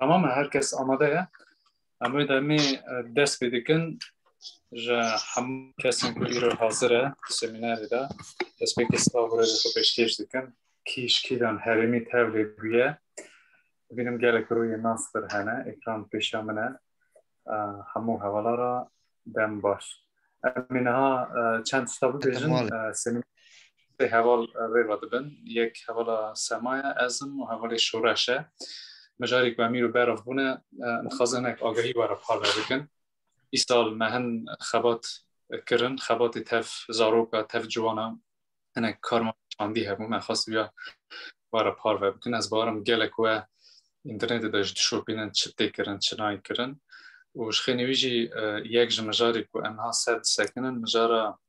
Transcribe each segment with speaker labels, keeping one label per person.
Speaker 1: تمام herkes آماده اما دمی دست بدکن جا هم کسی که ایرو حاضره سمیناری دا دست به کسی آوره خو پشتیش دکن کیش کیدان هرمی تاولی بیه بینم گلک روی ناس بر هنه اکران پیشامنه همو حوالا را دم باش منها چند شتابو بیجن سمیناری حوال ریواده بن یک حوالا سمایه ازم و حوالا شورشه مجاری که امیرو براف بونه نخوازنک آگاهی برای پار بکن ای سال مهن خبات کرن خبات تف زاروکا تف جوانا هنک کارما چاندی هبون من خواست بیا برای پار بکن از بارم گلک و اینترنت داشت شوپینن چطه کرن چنای کرن و شخینی ویجی یک جمجاری که انها سد سکنن مجارا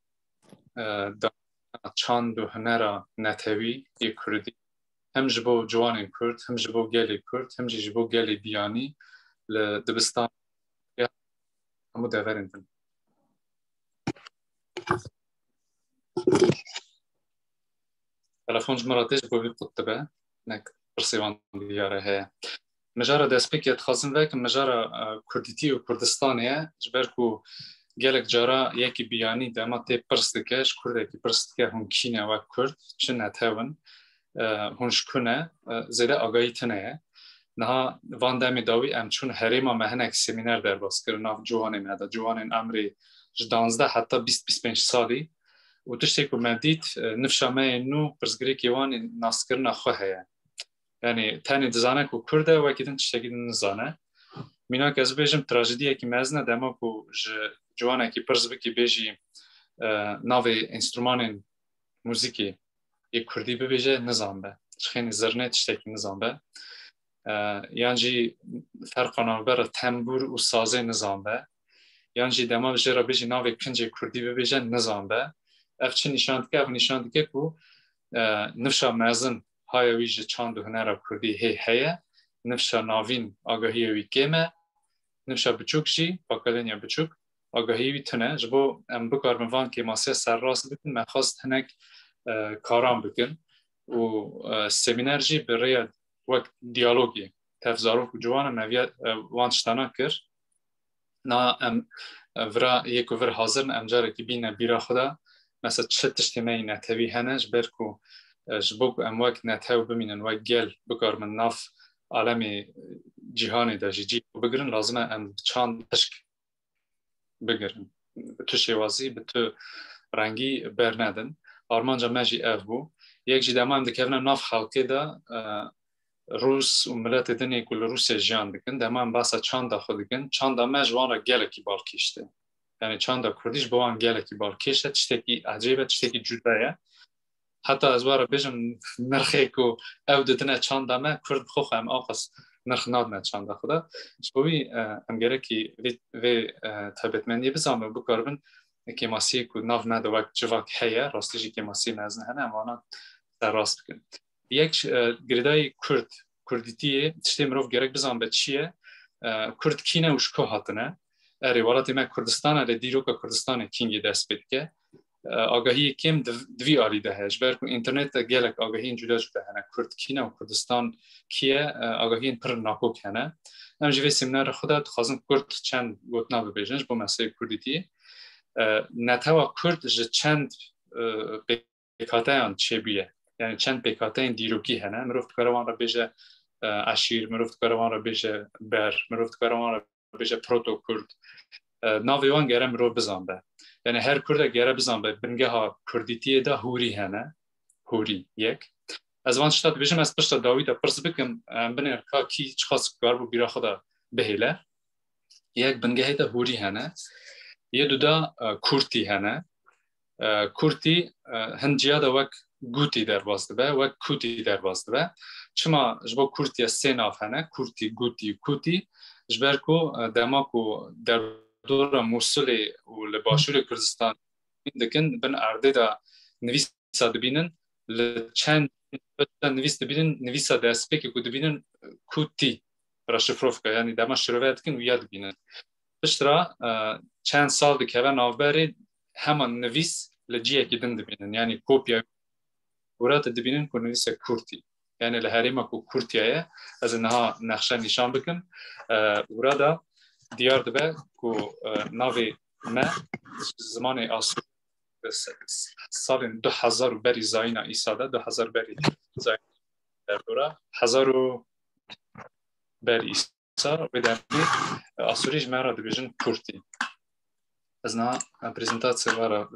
Speaker 1: چاند و هنرا نتوی یک کردی هم جبو جوان کرد هم جبو گلی کرد هم جبو گلی بیانی لدبستان همو دورن دن تلفون جمراتش بوی قطبه نک برسیوان دیاره هیا مجارا دسپیک یتخازن وک مجارا کردیتی و کردستانیه جبرکو گلک جارا یکی بیانی دما تی پرست کش کرده کی پرست که هم کینه و کرد چه نتاون هنش کنه زیده آگاهی تنه نه وان دمی داوی ام چون هریما مهنک سمینار در باز کردن جوانی ماده جوانین امری 12 حتی 20-25 سالی و تشتی که مدید نفشامه نو پرزگری کیوان ناسکرنا خواه یعنی تانی دزانه کو کرده و کدن تشتی نزانه مینا که از بیشم تراژدیه که مزنه دما کو جوانه کی پرز بکی بیشی ناوی انسترومان موزیکی یک کردی ببیجه نظام به خیلی زرنه تشتی نظام به یعنی فرقانه بر تنبور و سازه نظام به یعنی دما بشه را بیشی ناوی کنجی کردی ببیجه نظام به افچه نشاند که کو نفشا مزن های ویژه چاند و هنر کردی هیه نفشا ناوین آگاهی وی کمه نفشا بچوک جی باکلینیا بچوک آگاهی وی تنه جبو ام بکار موان که ماسه سر راست بکن مخواست هنک کارام بکن و سمینار جی برای وقت دیالوگی تفزارو که جوانه مویت وانشتانا کر نا ام ورا یک ور حاضر ام جاره که بینه بیرا خدا مثلا چه تشتیمه نتوی هنش برکو جبوک ام وقت نتو بمینن وقت گل بکار من ناف عالمی جهانی دا جی بگرن لازمه ام چاند تشک بگرن به تو شوازی به تو رنگی برندن آرمانجا مجی اف بو یک جی دما ام دکرنه ناف خلقی دا روس و ملت دنیا کل روسیه جان دکن دما ام باسا چاندا خود دکن چاندا مج وان را گلکی بار کشته یعنی چاندا کردیش بوان گلکی بار کشته تشتکی عجیبه تشتکی جدایه حتی از وارا بیشم نرخی کو او دتنه چاندا ما کرد بخوخ ام آقاس نرخ ناد نه چاندا خدا شوی ام گره کی و تبتمنی بزامه بکاربن که ماسی کو ناف نده وقت جواک هیا راستیجی که ماسی نزنه هنه امانا در راست بکن یک گردای کردیتیه تشتی مروف گرک بزام به چیه کرد کینه وشکو هاتنه اری والاتی ما کردستان اری دیروکا کردستان کینگی دست بید که آگاهی کم دوی آلی ده هش برکو اینترنت گلک آگاهی جدا جدا هنه کرد کینه و کردستان کیه آگاهی پر ناکوک هنه ام جوی سمینار خدا تخوازم کرد چند گوتنا ببیجنش با مسئله کردیتیه نتوا کرد چند پیکاتیان چه بیه یعنی چند پیکاتین دیروکی هنه مروفت کاروان را بیشه اشیر مروفت کاروان را بیشه بر مروفت کاروان را بیشه پروتو کرد ناویوان گره مرو بزن به یعنی هر کرده گره بزن به بنگه ها کردیتیه دا هوری هنه هوری یک از وان شتاد بیشم از پشت داویده پرس بکم بنیر که کی چخواست کار بو بیرا خدا بهیله یک بنگه دا هوری هنه یه دودا کورتی هنه کورتی هنجیا دا وک گوتی در بازده به و کوتی در بازده به چما جبو کورتی سه ناف هنه کورتی گوتی کوتی جبرکو دماکو در دور موصل و لباشور کردستان دکن بن ارده دا نویسا دبینن لچند نویس دبینن نویسا دسپیکی کو دبینن کوتی را شفروف که یعنی دما شروع دکن و یاد بینن پشترا چند سال دکه نافبری همان نویس لجیه که دن دبینن یعنی کوپیا ورات دبینن کو نویسا کورتی yani لهريما کو کورتیه از اینها نقشه نشان بکن ورادا دیار دبه کو ناوی ما زمان آسور سال 2000 بری زاینا ایساده 2000 بری زاینا در دوره 1000 بری ایسا و دمی آسوریج مرا دبیجن کورتی از نه پریزنتاسی وارا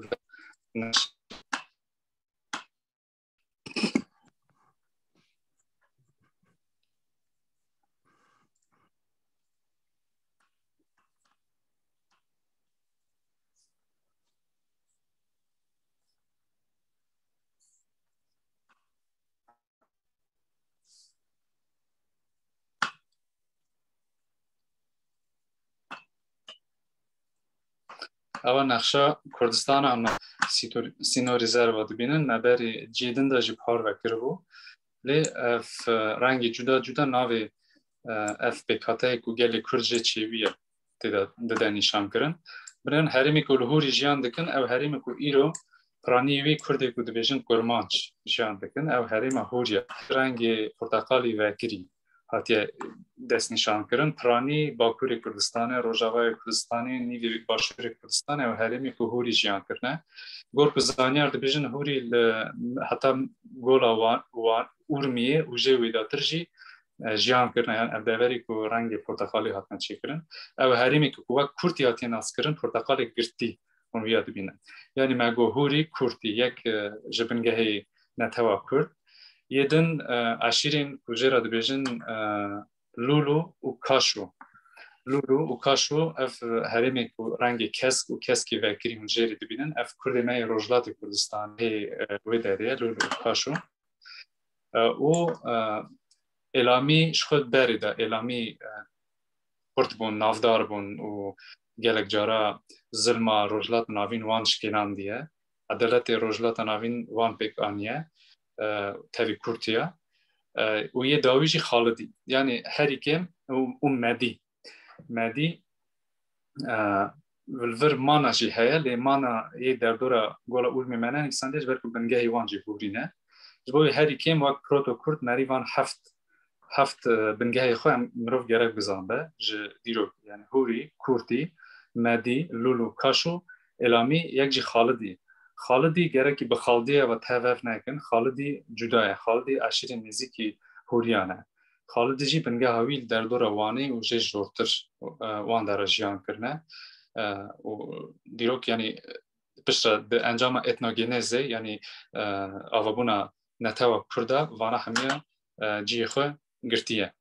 Speaker 1: اول نقشه کردستان اما سینو رزرو دبینن نبری جیدن دا جی پار وکر بو لی اف رنگ جدا جدا ناوی اف بکاته کو گلی کرجه چیویه دده نشان کرن برن هریمی کو لهوری جیان دکن او هریمی کو ایرو پرانیوی کرده کو دبیجن کرمانچ جیان دکن او هریما هوریا رنگ پرتقالی وکری هاتیه دست نشان کرن پرانی باکوری کردستان روجاوای کردستانی نیوی باشوری کردستان و هریمی که هوری جیان کرنه گور که زانیار دبیجن هوری حتی گولا وان اورمیه و جوی داترجی جیان کرنه یعنی ابداوری که رنگ پرتقالی هاتن چی کرن او هریمی که کوه کورتی هاتی ناس کرن پرتقالی گرتی اون ویاد بینن یعنی مگو هوری کورتی یک جبنگهی نتوا کرد یدن عشیرین کجرا دبیجن لولو و کاشو لولو و کاشو اف هرمی کو رنگ کسک و کسکی وکری هنجری دبینن اف کردمه روجلات کردستان هی ویداریه لولو و کاشو و الامی شخود بریده الامی پرت بون نافدار بون و گلک جارا ظلما روجلات ناوین وان شکلان دیه عدالت روجلات ناوین وان پیک آنیه تاوی کورتیا و یه داویجی خالدی یعنی هری کم اون مدی ولور مانا جی هیا لی مانا یه در دورا گولا اول میمنه انسان دیش برکو بنگهی وان جی بورینه جبوی هری کم وقت پروتو کورت مری وان هفت بنگهی خواه مروف گرک بزان به دیرو یعنی هوری کورتی مدی لولو کاشو الامی یک جی خالدی گرکی به خالدیه و توف نکن خالدی جدایه خالدی عشیر نزیکی هوریانه خالدی جی بنگه هاویل در دور وانی و جه جورتر وان در جیان کرنه و دیروک یعنی پشت انجام اتنوگنیزه یعنی آوابونا نتاو کرده وانا همیه جی خواه گرتیه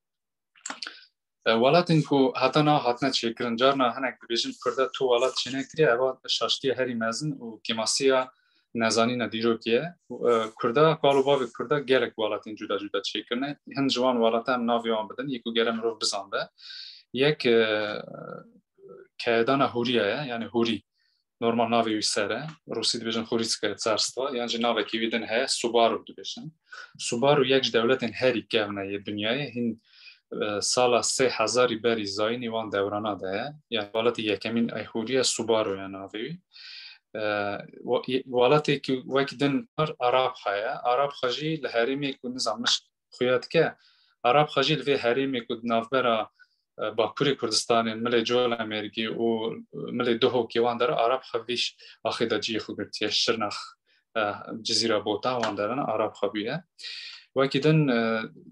Speaker 1: ولاتن کو هاتنا هاتنا چیکرن جارنا هنک بیشتر کرده تو ولات چنین کری اول شاشتی هری مزن و کیماسیا نزانی ندیرو کیه کرده کالو باوی کرده گرک ولاتن جدا چیکرنه هن جوان ولات هم ناویان بدن یکو گرم رو بزن به یک کهدان هوریه یعنی هوری normal ناوی سره روسی دیوژن خوریسکه царство یعنی ناوی کی ویدن ه سوبارو دیوژن سوبارو یک دولت هری کهنه دنیای هن سال 3000 بری زاینی وان دورانه ده یعنی ولات یکمین ایهوری سوبارو یعنی ناوی ولاتی که وقتن عرب خیا عرب خجی لهریمی کو نظامش خویات که عرب خجی له هریمی کو نافبرا باکوری کردستان ملی جول امریکی و ملی دوه کیوان در عرب خویش آخیدا جی خوبتی شرنخ جزیره بوتا وان درن عرب خویه وقتن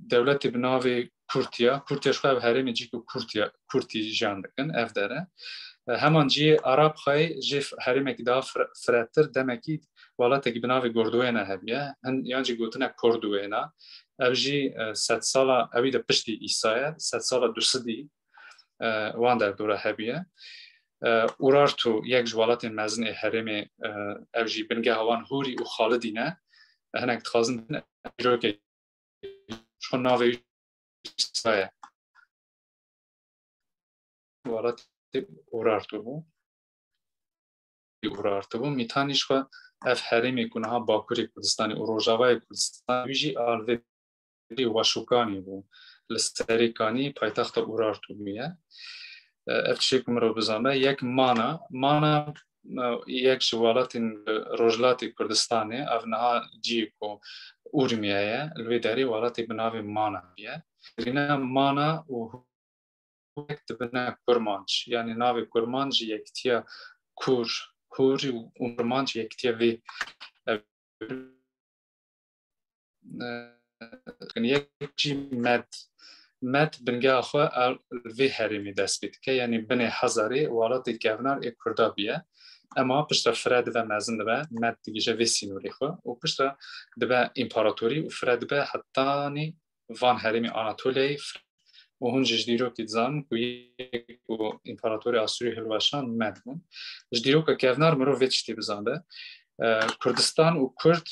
Speaker 1: دولت بناوی کورتیا شخواه هریمی جی کو کورتی جان دکن اف داره همان جی عرب خواهی جی هریمی که دا فراتر دمکی والاتی که بناوی گردوینه هبیه هن یعنی جی گوتنه کردوینه او جی 100 ساله اوی دا پشتی ایسایه 100 ساله دوسدی وان در دوره هبیه اورارتو یک جوالات مزن هرمی او جی بنگه هوان هوری و خالدینه هنک تخازن رو که شخون ناوی ایسایه والات اورارتو بو میتانیش خو اف هرمی کنه ها باکوری کردستانی و روجاوای کردستانی ویجی آلوی واشوکانی بو لستریکانی پایتخت اورارتو میه اف چیک مرو بزنه یک مانا یک جوالات روجلات کردستانی اف نها جی کو اورمیه الوی داری ولاتی بناوی مانا بیه رینا مانا و دبنا کرمانج یعنی ناوی کرمانج یکتیا کور کوری و کرمانج یکتیا وی یکی مد بنگه آخوا وی هریمی دست بید که یعنی بنی هزاری والاتی گونار ای کردا بیه اما پشت فرد و مزن دبه مد دیگه وی سینوری خو و پشت دبه امپراتوری و فرد دبه حتی نی وان هریمی آناتولی و هون جدیرو که زن که امپراتوری آسوری هلوشان مد بون جدیرو که گونار مرو ویچتی بزنده کردستان و کرد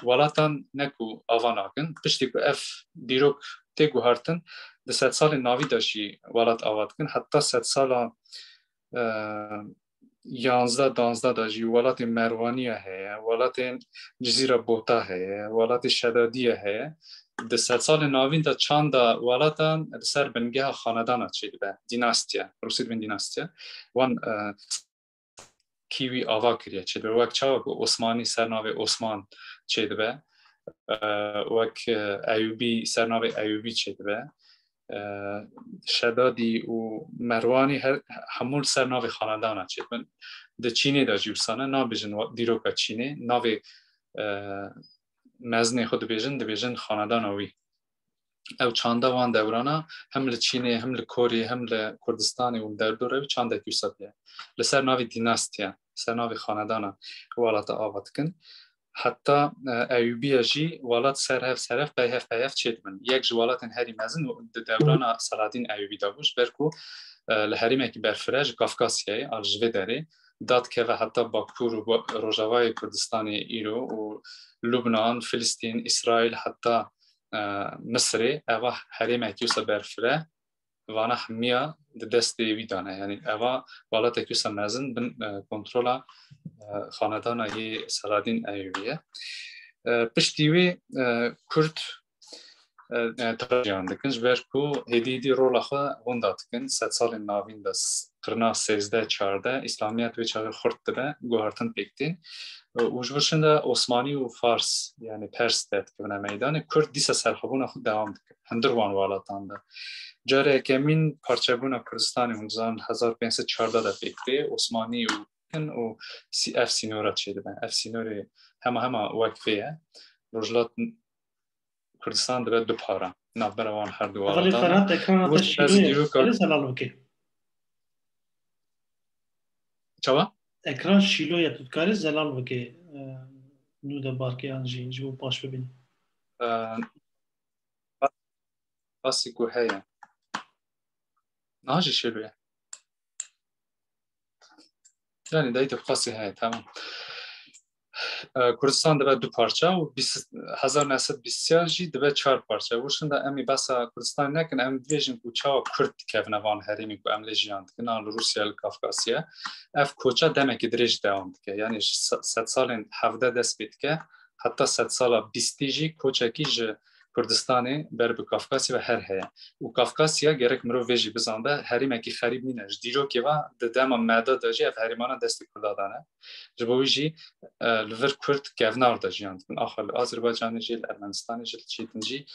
Speaker 1: ولاتان نکو آواناکن پشتی که اف دیروک تیگو هرتن ده 100 سال ناوی داشی ولات آواد کن حتی 100 سال 11-12 داشی ولات مروانیه هیه ولات جزیره بوتا هیه ولات شدادیه هیه ده 100 سال ناوین دا چند ولاتان سر بنگه خاندان چید به دیناستیا روسید بین دیناستیا وان کیوی آوا کریه چید به وقت چاو عثمانی سرناوی عثمان چید به وقت ایوبی سرناوی ایوبی چید به شدادی و مروانی همول سرناوی خاندان چید به ده چینی دا جیوسانه نا بیجن دیروکا چینی ناوی مزنی خود بیجن ده بیجن خاندان اوی او چانده وان دورانا هم لچینی هم لکوری هم لکردستانی و دردوره چانده کیوسا بیه لسر ناوی دیناستیا سر ناوی خاندانا والات آواد کن حتی ایوبی جی والات سرف بیهف چید من یک جوالات هری مزن و دورانا سلادین ایوبی دابوش برکو لحریم اکی برفرج کافکاسیه آلجوه داره داد که و حتی باکور و روژاوای کردستانی ایرو و لبنان، فلسطین، اسرائیل حتی مصر اوه حریم اکیوسا برفره وانا همیا دست ویدانه یعنی اوه والات اکیوسا مزن بن کنترولا خاندان ای سلادین ایوبیه پشتیوی کرد تراجیان دکن جبر کو هدیدی رولا خواه غندات کن 100 سال ناوین دست قرنا 13-14 اسلامیت و چاقی خورد دبه گوهارتن پیکتین و جورشنده عثمانی و فارس یعنی پرس داد که بنا میدان کرد دیسا سرخبون خود دوام دکن هندروان والاتان ده جاره کمین پارچبون کردستانی منزان 1514 ده پیکتی عثمانی و اف سینورات شده بین اف سینوری همه وقفیه رجلات کردستان داره دو پاره نبروان هر دو
Speaker 2: ولی
Speaker 1: والاتان
Speaker 2: فرات اکران شیلویه خیلی سلال وکی
Speaker 1: چوا؟
Speaker 2: اکران شیلویه تو کاری زلال وکی نوده بارکی آنجی جو باش ببینی
Speaker 1: باسی که هیه ناجی شیلویه یعنی دایت خاصی هست تمام کردستان داره دو پارچه و 1920 جی داره 4 پارچه وشنده امی بس کردستان نکن ام دیجن کوچا کرد کفن وان هریمی کو ام لژیاند کنال روسیه کافکاسیا اف کوچا دمک درج داوند که یعنی 100 سال 17 دست بید که حتی 100 سال 20 جی کوچا کی کردستانی بر به کافکاسی و هر هیا و کافکاسیا گرک مرو ویجی بزنده هریم کی خریب مینش دیرو که و ددام ماده داجی اف هریمانا دست کردادانه جبویجی لور کرد گونار داجیاند من آخر آذربایجانی جیل ارمنستانی جیل چیتنجی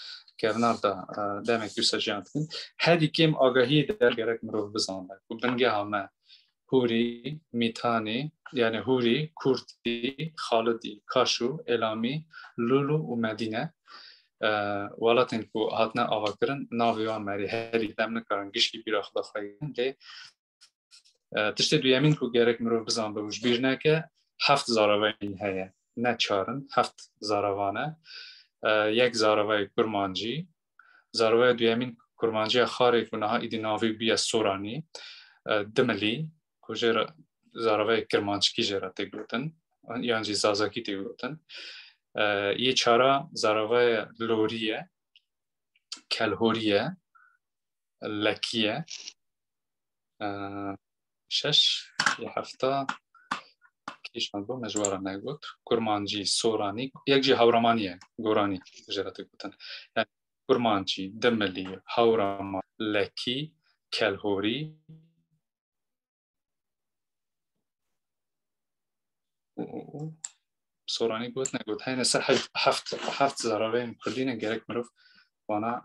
Speaker 1: گونار دا دمک دوسا جیاند کن هدی کم آگاهی در گرک مرو بزنده و بنگه همه هوری میتانی یعنی هوری کردی خالدی کاشو الامی لولو و مدینه ولاتن کو هاتنا آواکرن ناویان مری هری دم نکارن گشکی بیرا خدا خواهیم لی تشتی دویمین کو گرک مرو بزن به وش بیرنه که 7 زاروانی هیه نه 4 7 زاروانه یک زاروای کرمانجی زاروای دویمین کرمانجی خاری کنه ها ایدی ناوی بیا سورانی دملی کجا زاروای کرمانچکی جرا تگوتن یعنی زازاکی تگوتن یه چارا زاروای لوریه کلهوریه لکیه 6 یه هفته کیشان با مجوارا نگود کرمانجی سورانی یک جی هاورامانیه گورانی جرات گوتن یعنی کرمانجی دملی هاورامان لکی کلهوری سورانی گوت نگوت هین سر هفت زراوه کردینه گرک مروف وانا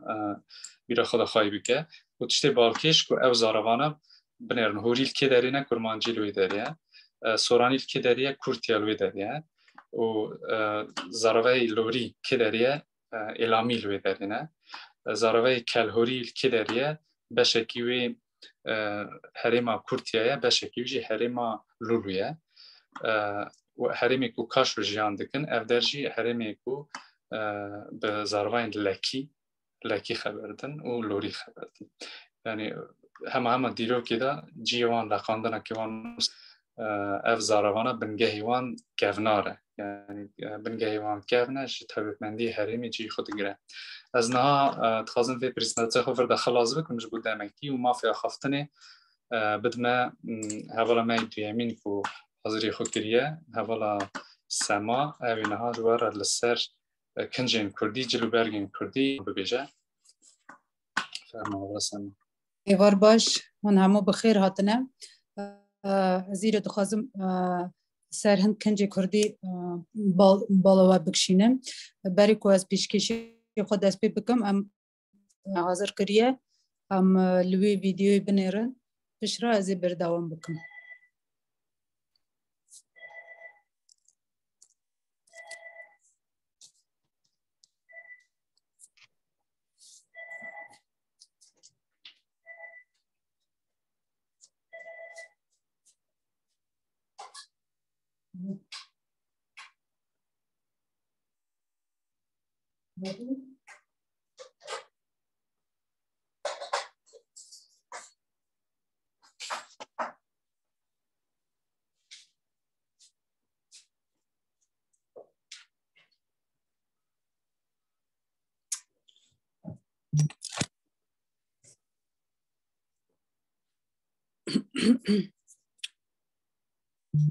Speaker 1: بیره خدا خواهی بکه و تشتی بالکش که او زاروانه بنرن هوریل که دارینه کرمانجیلوی داریه سورانیل که داریه کورتیالوی داریه و زراوه لوری که داریه الامیلوی دارینه زراوه کلهوریل که داریه بشکیوی هریما کورتیایه بشکیوی هریما لولویه و هریمی کو کاش رو جیان دکن اف درجی هریمی کو به زاروین لکی خبردن و لوری خبردن یعنی همه دیرو که دا جیوان لقاندن اکیوان اف زاروانه بنگهیوان گوناره یعنی بنگهیوان گونه طبیعتمندی هریمی جی خود گره از نها تخوازم في برزنتاچه خو فرده خلاص بکنم جو دمکی و ما فی خفتنه بدما حوالا ما دویمین کو حاضری خود کریه حوالا سما اوی نها جوار لسر کنجین کردی جلو برگین کردی ببیجه فرما حوالا سما
Speaker 3: ایوار باش من همو بخیر هاتنه زیره دخوازم سر هند کنجی کردی بالا و بکشینم بری کو از پیشکشی خود از پی بکم ام حاضر کریه ام لوی ویدیوی بنیرن پیش را ازی بردوام بکم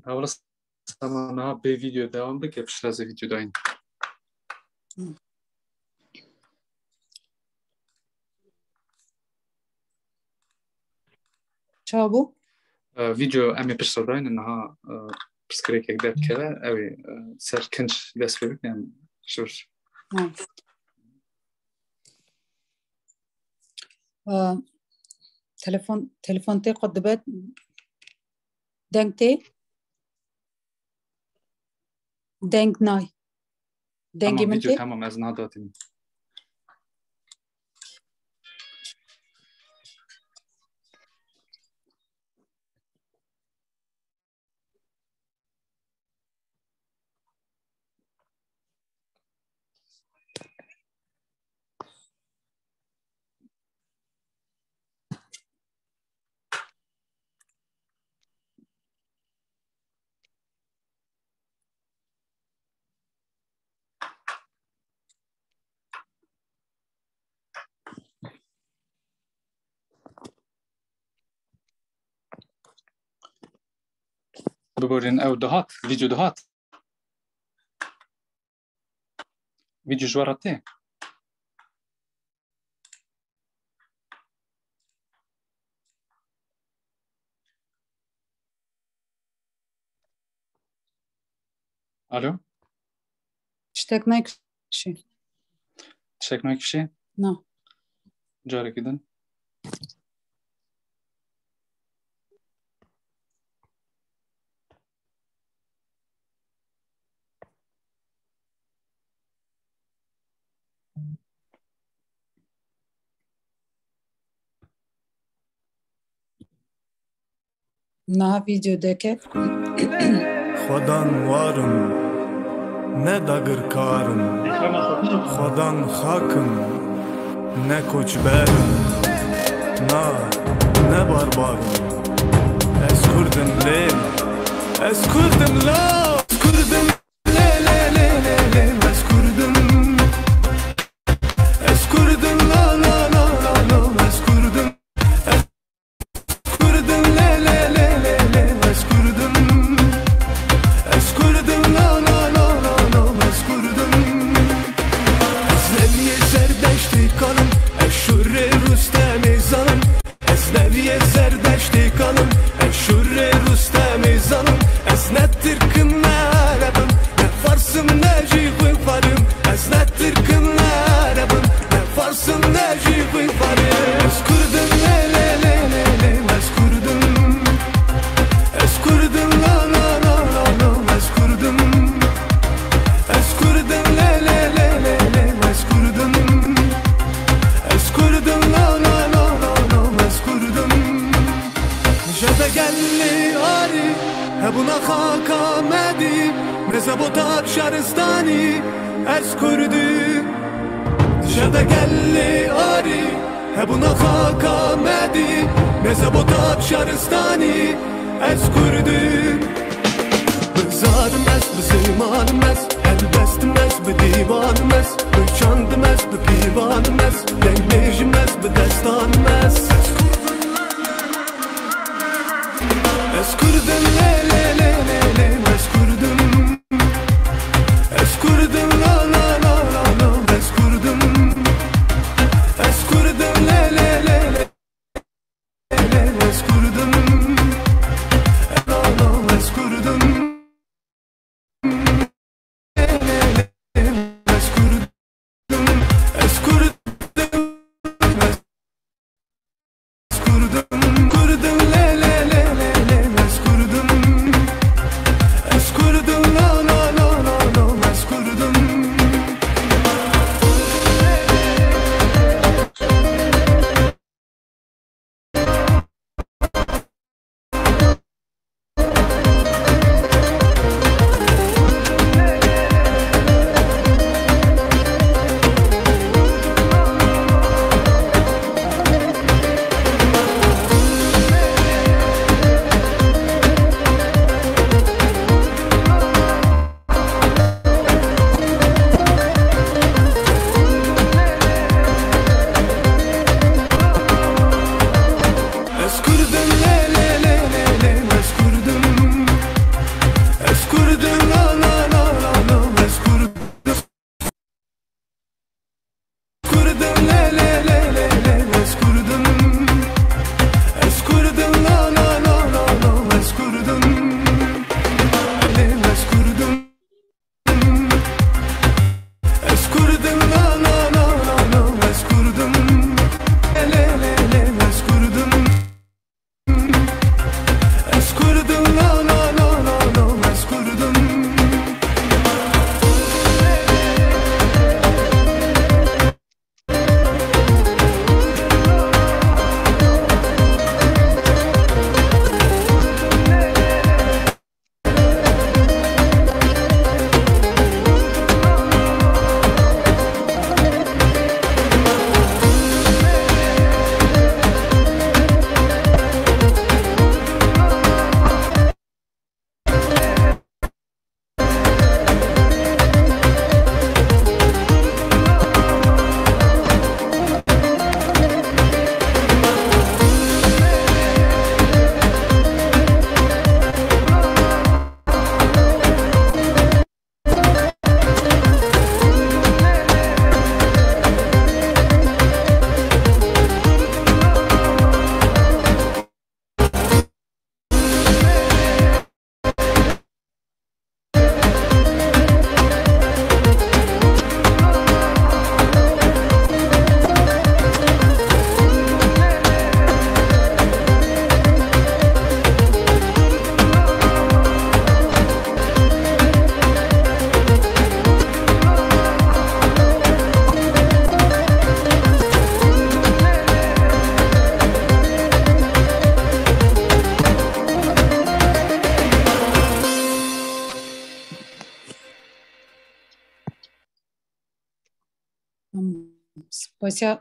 Speaker 1: حوالا سما نها به ویدیو دوام بکه پیش از ویدیو داین
Speaker 3: چابو
Speaker 1: ویدیو امی پیش داین نها پسکری که داد که اوی سر کنج دست بکنم شوش
Speaker 3: تلفون تی قد بات دنگ تی دنگ نای دنگی من تی
Speaker 1: تمام از نها داتیم ببورین او دهات ویدیو دهات ویدیو جوارته الو
Speaker 3: اشتاق نکشی
Speaker 1: تشک نکشی
Speaker 3: نه
Speaker 1: جاره کدن
Speaker 3: نه ویدیو دکه
Speaker 4: خودان وارم نه داگر کارم خودان خاکم نه کوچبرم نه باربارم از کردم لیل از کردم لا کردم لیل لیل لیل از کردم لا لا لا لا لا از کردم گلی آری هبونا خاک آمدی نزبوتاب شهرستانی از کردی شده گلی آری هبونا خاک آمدی نزبوتاب شهرستانی از کردی بزارم است بسیمانم است البستم است بدیوانم است بچاندم است بپیوانم است دنیجم است بدستانم است از کردم لی لی لی لی لی از کردم لا لا لا لا لا از کردم لی لی لی لی از کردم لا لا از کردم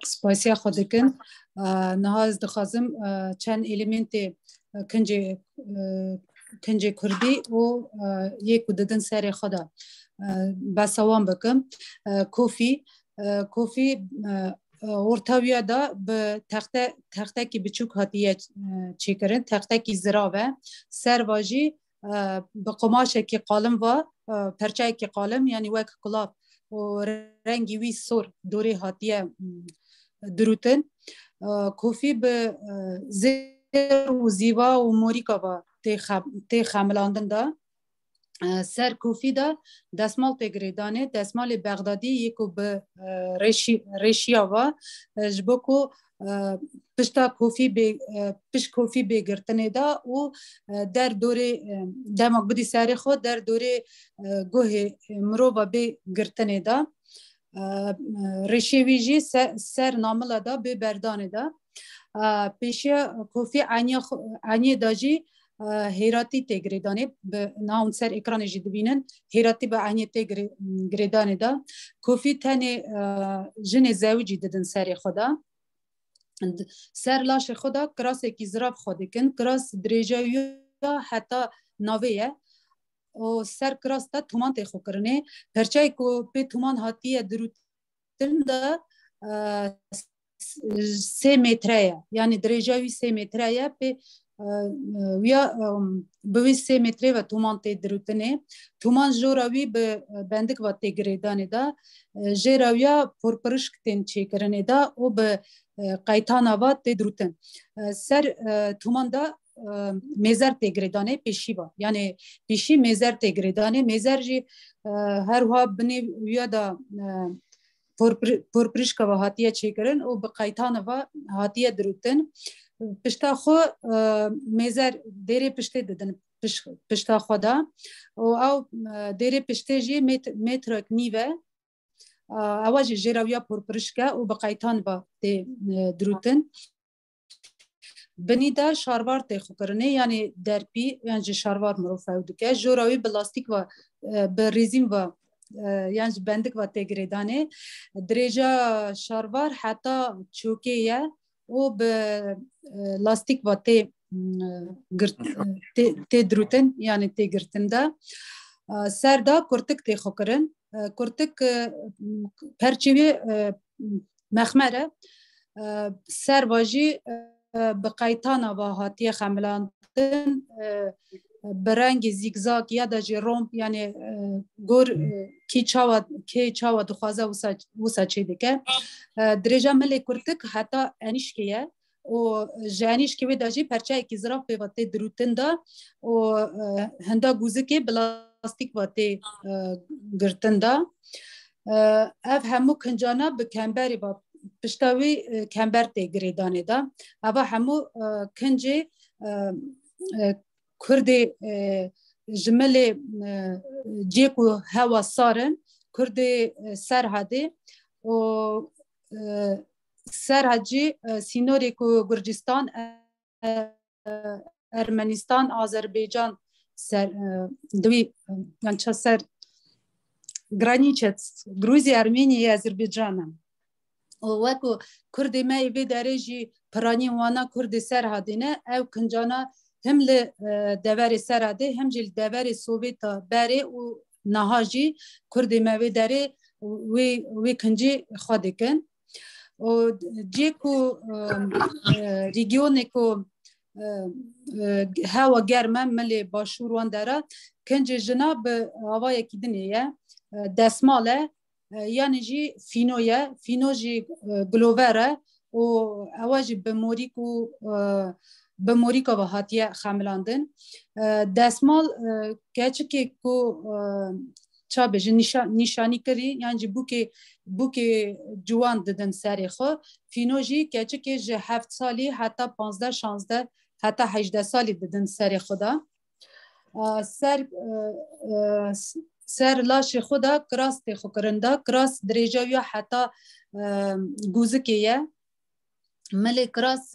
Speaker 3: سپاسیا خودکن نهاز دخوازم چند الیمنت کنج کردی و یک دادن سر خدا بسوام بکم کوفی ورتاویا دا به تخته کی بچوک هاتیه چی کرن تخته کی زراوه سر واجی به قماشه کی قالم و پرچه کی قالم یعنی وک کلاب و رنگی وی سور دوری هاتیه دروتن کوفی به زیر و زیبا و موریکا با تی خملاندن دا سر کوفی دا دستمال تگریدانه دستمال بغدادی یکو به ریشیا و جبکو پشتا کوفی بگرتنه دا و در دوره دماغ بدی سر خود در دوره گوه مروبا بگرتنه دا ریشی ویجی سر ناملا دا ببردانه دا پیش کوفی عنی داجی هیراتی تگریدانی به نام سر اکران جدبینن هیراتی به عنی تگریدانی دا کوفی تنی جن زوجی دادن سر خدا سر لاش خدا کراس کی زراب خودی کن کراس دریجوی حتی نویه و سر کراس تا تومان تخو کرنه پرچای کو به تومان هاتیه دروتن دا 3 متره یعنی دریجوی 3 متره به ویا به 3 متره و تومان تی دروتنه تومان جوراوی به بندک و تگریدانی دا جراویا پرپرشک تن چی کرنه دا و به قایتانا و تی دروتن سر تومان دا میزر تگریدانه پیشی با یعنی پیشی میزر تگریدانه میزر جی هر ها بنی ویا دا پرپرشک و هاتیه چی کرن و به قایتانا و هاتیه دروتن پشتا خو میزر دیری پشته دادن پشتا خدا و او دیری پشته جی مترک نیوه اواجی جراویا پرپرشکه و بقایتان با دروتن بنی دا شاروار تخو کرنه یعنی درپی یعنی شاروار مروفه دکه جراوی بلاستیک و بریزیم و یعنی بندک و تگریدانه درجه شاروار حتی چوکیه و به لاستیک و تی دروتن یعنی تی گرتن دا سر دا کرتک تی خو کرن کرتک پرچوی مخمره سر واجی بقایتانا و هاتیه خملاندن برنگ زیگزاگ یا دا جی رومب یعنی گور کی چاوا دخوازه وسا چی دیگه درجه ملی کرتک حتی انیشکیه و جانیشکی و داجی پرچه اکی زراف به وقتی دروتن دا و هنده گوزه که بلاستیک وقتی گرتن دا اف همو کنجانا به کمبری با پشتاوی کمبر تی گریدانه دا اوا همو کنجه کردی جمله جیکو هوا سارن کردی سرحدی و سرحدی سینوری کو گرجستان ارمنستان آذربایجان سر دوی یعنی چه سر گرانیچت گروزی ارمنیه آذربایجان و کو کردی ما ایوی درجی پرانی وانا کردی سرحدینه او کنجانا هم ل دوار سرده هم جل دوار سوویت بره و نهاجی کرد موی داره وی کنجی خودکن و جیکو ریگیونی کو هوا گرمه ملی باشوروان داره کنجی جناب هوای کدنیه دسماله یعنی جی فینویه فینو جی گلووره و هواجی بموریکو به موریکا و هاتیه خملاندن دستمال کچکی کو چا بجن نشانی کری یعنی بوکی جوان دادن سری خو فینوجی کچکی جه 7 سالی حتی 15 16 حتی 18 سالی دادن سری خدا سر لاش خدا کراس تخو کرنده کراس درجه یا حتی گوزکیه ملی کراس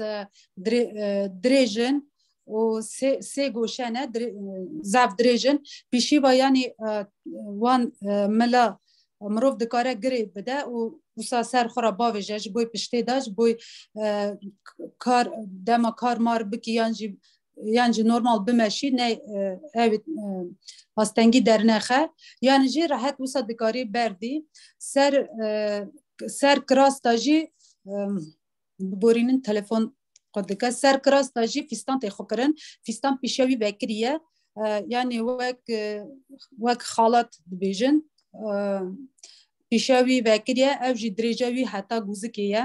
Speaker 3: دریجن و سه گوشنه زاف دریجن پیشی و یعنی وان ملا مروف دکاره گری بده و وسا سر خورا باویجه بوی پشتی داش بوی کار دما کار مار بکی یعنی نورمال بمشی نه اوید هستنگی در نخه یعنی جی راحت وسا دکاری بردی سر کراس داجی بورینن تلفن قدکه سر کراس داجی فیستان تخو کرن فیستان پیشوی بکریه یعنی وک خالات بیجن پیشوی بکریه او جی درجوی حتی گوزکیه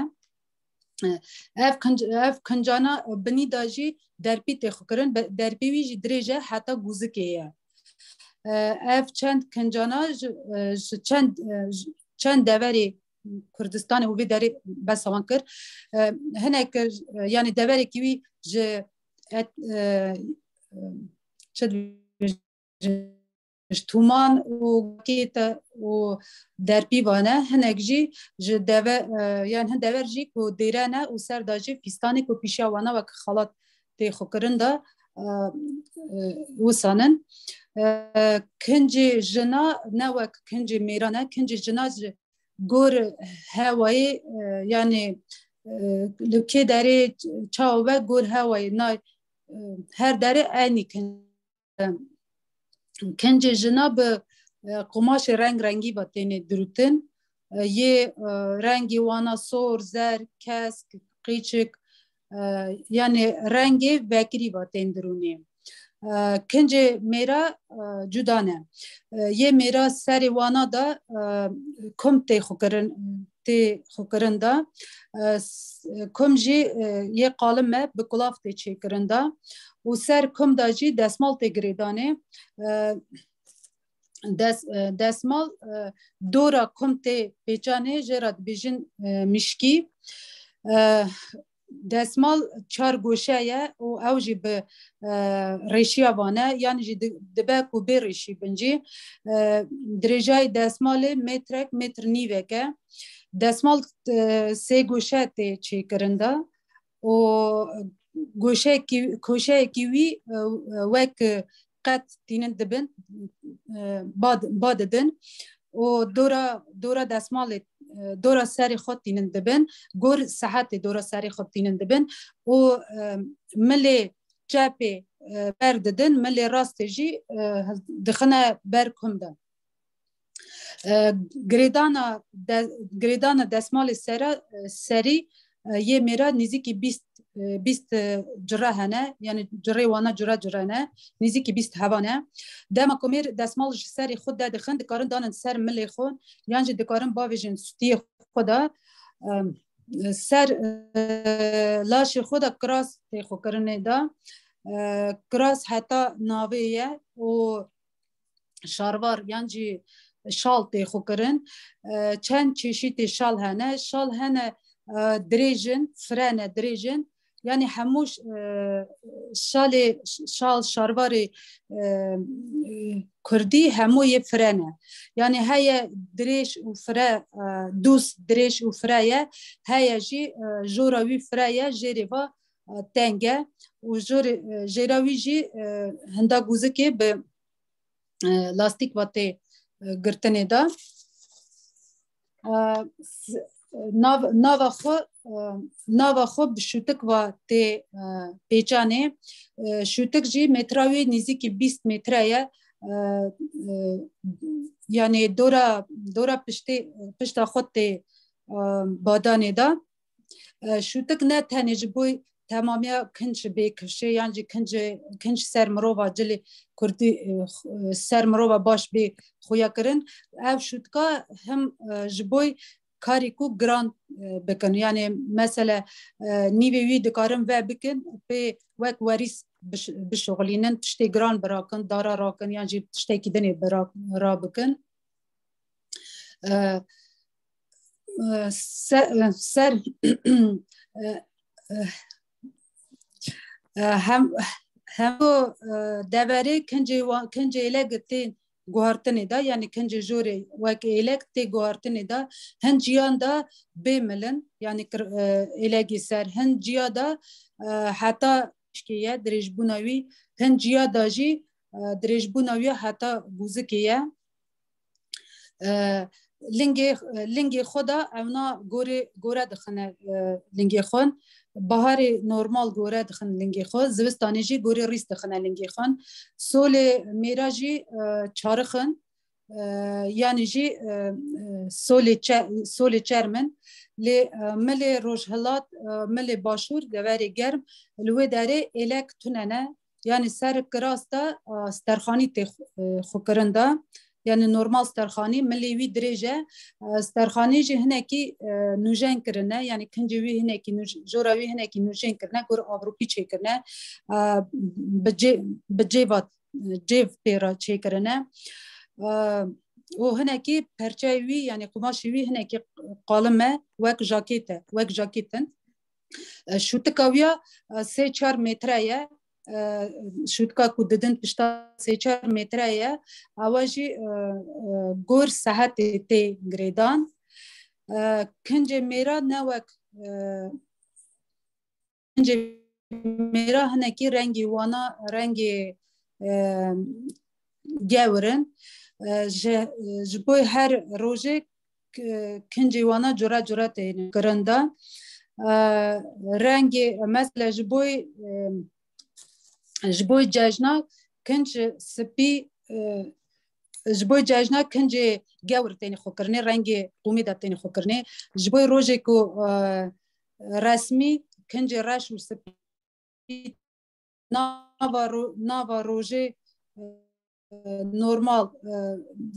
Speaker 3: اف کنجانا بنی داجی درپی تخو کرن درپیوی جی درجه حتی گوزکیه اف چند کنجانا چند دوری کردستان و داری بس آن کر هنگ یعنی دوری کیوی ج چد تومان و کیت و درپی وانه هنگ جی ج دو یعنی هن دور جی کو دیرانه و سر داجی فیستانی کو پیشا وانه و خالات تی خوکرنده وسانن کنجی جنا نوک کنجی میرانه کنجی جنا گور هوایی یعنی لکه داره چاوه گور هوایی نه هر داره اینی کنجی جنا به قماش رنگ رنگی باتینه دروتن یه رنگی وانا سور زر کسک قیچک yani rengi vekiri baten درونی کنجه میرا جدانه یه میرا سری وانا دا کم تی خوکرن دا کم جی یه قالمه بکلاف تی چی کرن دا و سر کم دا جی دستمال تی گریدانه دستمال دورا کم تی پیچانه جرات بیجن مشکی دستمال چار گوشه و اوجی به ریشی وانه یعنی جی دبک و به ریشی بنجی درجای دستمال متر نیوه که دستمال سه گوشه تی چی کرنده و گوشه کیوی وک قط تینن دبن باد دن و دورا دستمال دورا سری خود تینن دبن گور صحت دورا سری خود تینن دبن و ملی چپی برددن ملی راست جی دخنه برکم ده گریدانا دستمال سری یه میرا نزدیکی 20 جره هنه یعنی جره وانا جره نه نزدیکی 20 هوانه دما کومیر دستمال سری خود ده دخن دکارن دانن سر ملی خون یعنی دکارن باویجن سوتی خدا سر لاش خدا کراس تخو کرنه دا کراس حتی ناویه و شاروار یعنی شال تخو کرن چند چشیت شال هنه دریجن فرانه دریجن yani هموش şal şarvarı Kurdi hemu ye frene yani heye direş u fre dus direş u freye heye ji joravi freye jeriva tenge u jeravi ji henda guzike be lastik vate girtene da ناوا خو بشوتک و تی پیچانه شوتک جی متراوی نزدیکی 20 متره یعنی دورا پشت خود تی بادانه دا شوتک نه تنه جبوی تمامیا کنج بکشه یعنی کنج سر مروه جلی کردی سر مروه باش بی خویا کرن او شوتکا هم جبوی کاری کو گران بکن یعنی مثلا نیوی دکارم و بکن به وک وریس بشغلینن تشتی گران براکن دارا راکن یعنی تشتی کدنی را بکن سر هم دوره کنجه لگتین گوهرتنی دا یعنی کنج جوری وک الکتی گوهرتنی دا هنجیان دا بیملن یعنی الگی سر هنجیا دا حتی شکیه درجبونوی هنجیا دا جی درجبونوی حتی بوزکیه لنگی خدا اونا گوره دخنه لنگی خون بهار نورمال گوره دخن لنگی خون زوستانی جی گوره ریس دخنه لنگی خون سول میرا جی چارخن یعنی جی سول چرمن لی ملی روشهلات ملی باشور دواری گرم لوی داره الک توننه یعنی سر کراستا سترخانی خوکرنده yani normal sterkhani melevi derece sterkhani heneki nujen kirne yani kincevi heneki joravi heneki nujen kirne gor avrupi çekirne becevat cev pera çekirne o heneki perçevi yani kumaşevi heneki qalime vek jaketin şu tıkavya 3-4 metreye شوتکا کو ددن پشتا 3-4 متره اواجی گور صحت تی گریدان کنج میرا نوک کنج میرا هنکی رنگی وانا رنگی گورن جبوی هر روزه کنجی وانا جورا جورا تین کرنده رنگی مثلا جبوی جاجنا کنج سپی جبوی جاجنا کنج گور تین خو کرنه رنگی قومی داد تین خو کرنه جبوی روزه کو رسمی کنج راش و سپی ناوا روژه نورمال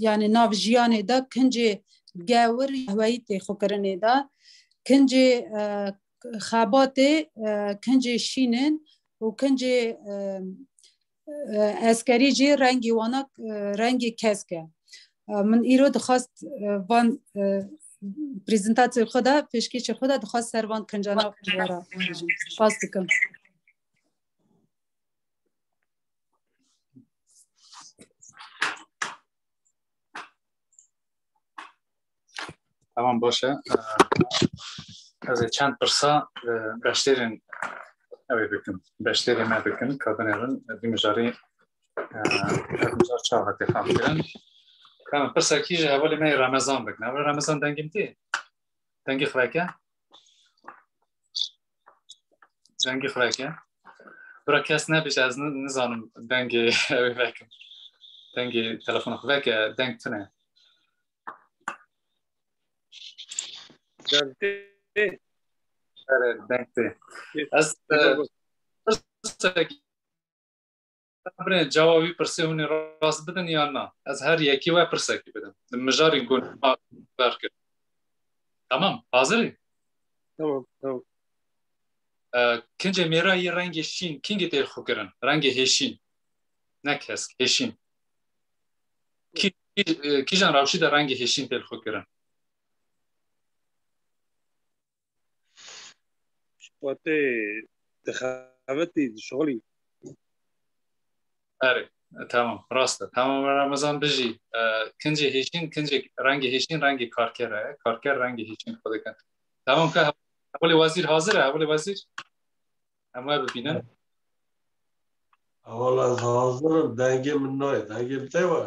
Speaker 3: یعنی ناو جیانه دا کنجی گاور هوایی تی خو کرنه دا کنجی خاباته کنجی شینن و کنجی اسکری جی رنگی وانا رنگی کسکه من ایرو دخواست وان پریزنتاسیون خدا پیشکش خدا دخواست سروان کنجانا وارا پاس بکن
Speaker 1: tamam باشه از چند پرسا بشترین اوی بکن بشتری ما بکن کابنرن دیمجاری دیمجار چهار تفهم کردن کام پرسا کیج اولی ما رمضان بکن اول رمضان دنگیم تی دنگی خلاکه دنگی خلاکه برا کس نبیش از نزانم دنگی اوی بکن دنگی تلفن خلاکه دنگ تنه دنگته از برای جوابی پرسیونی راست بدن یا نه از هر یکی و پرسکی بدن مجاری گون برکر tamam hazırım
Speaker 5: tamam
Speaker 1: kince mera yi rengi şin kinge tel xukirin rengi heşin ne kes heşin ki jan ravşi da rengi heşin tel xukirin
Speaker 5: وقت دخلتي شغلي
Speaker 1: evet tamam rastı tamam Ramazan biji kince heşin kince rengi heşin rengi karker karker rengi heşin kodekan tamam ka havali vazir hazır havali vazir ama bibinen
Speaker 6: اول از حاضر دنگی من نوی دنگی بتیوه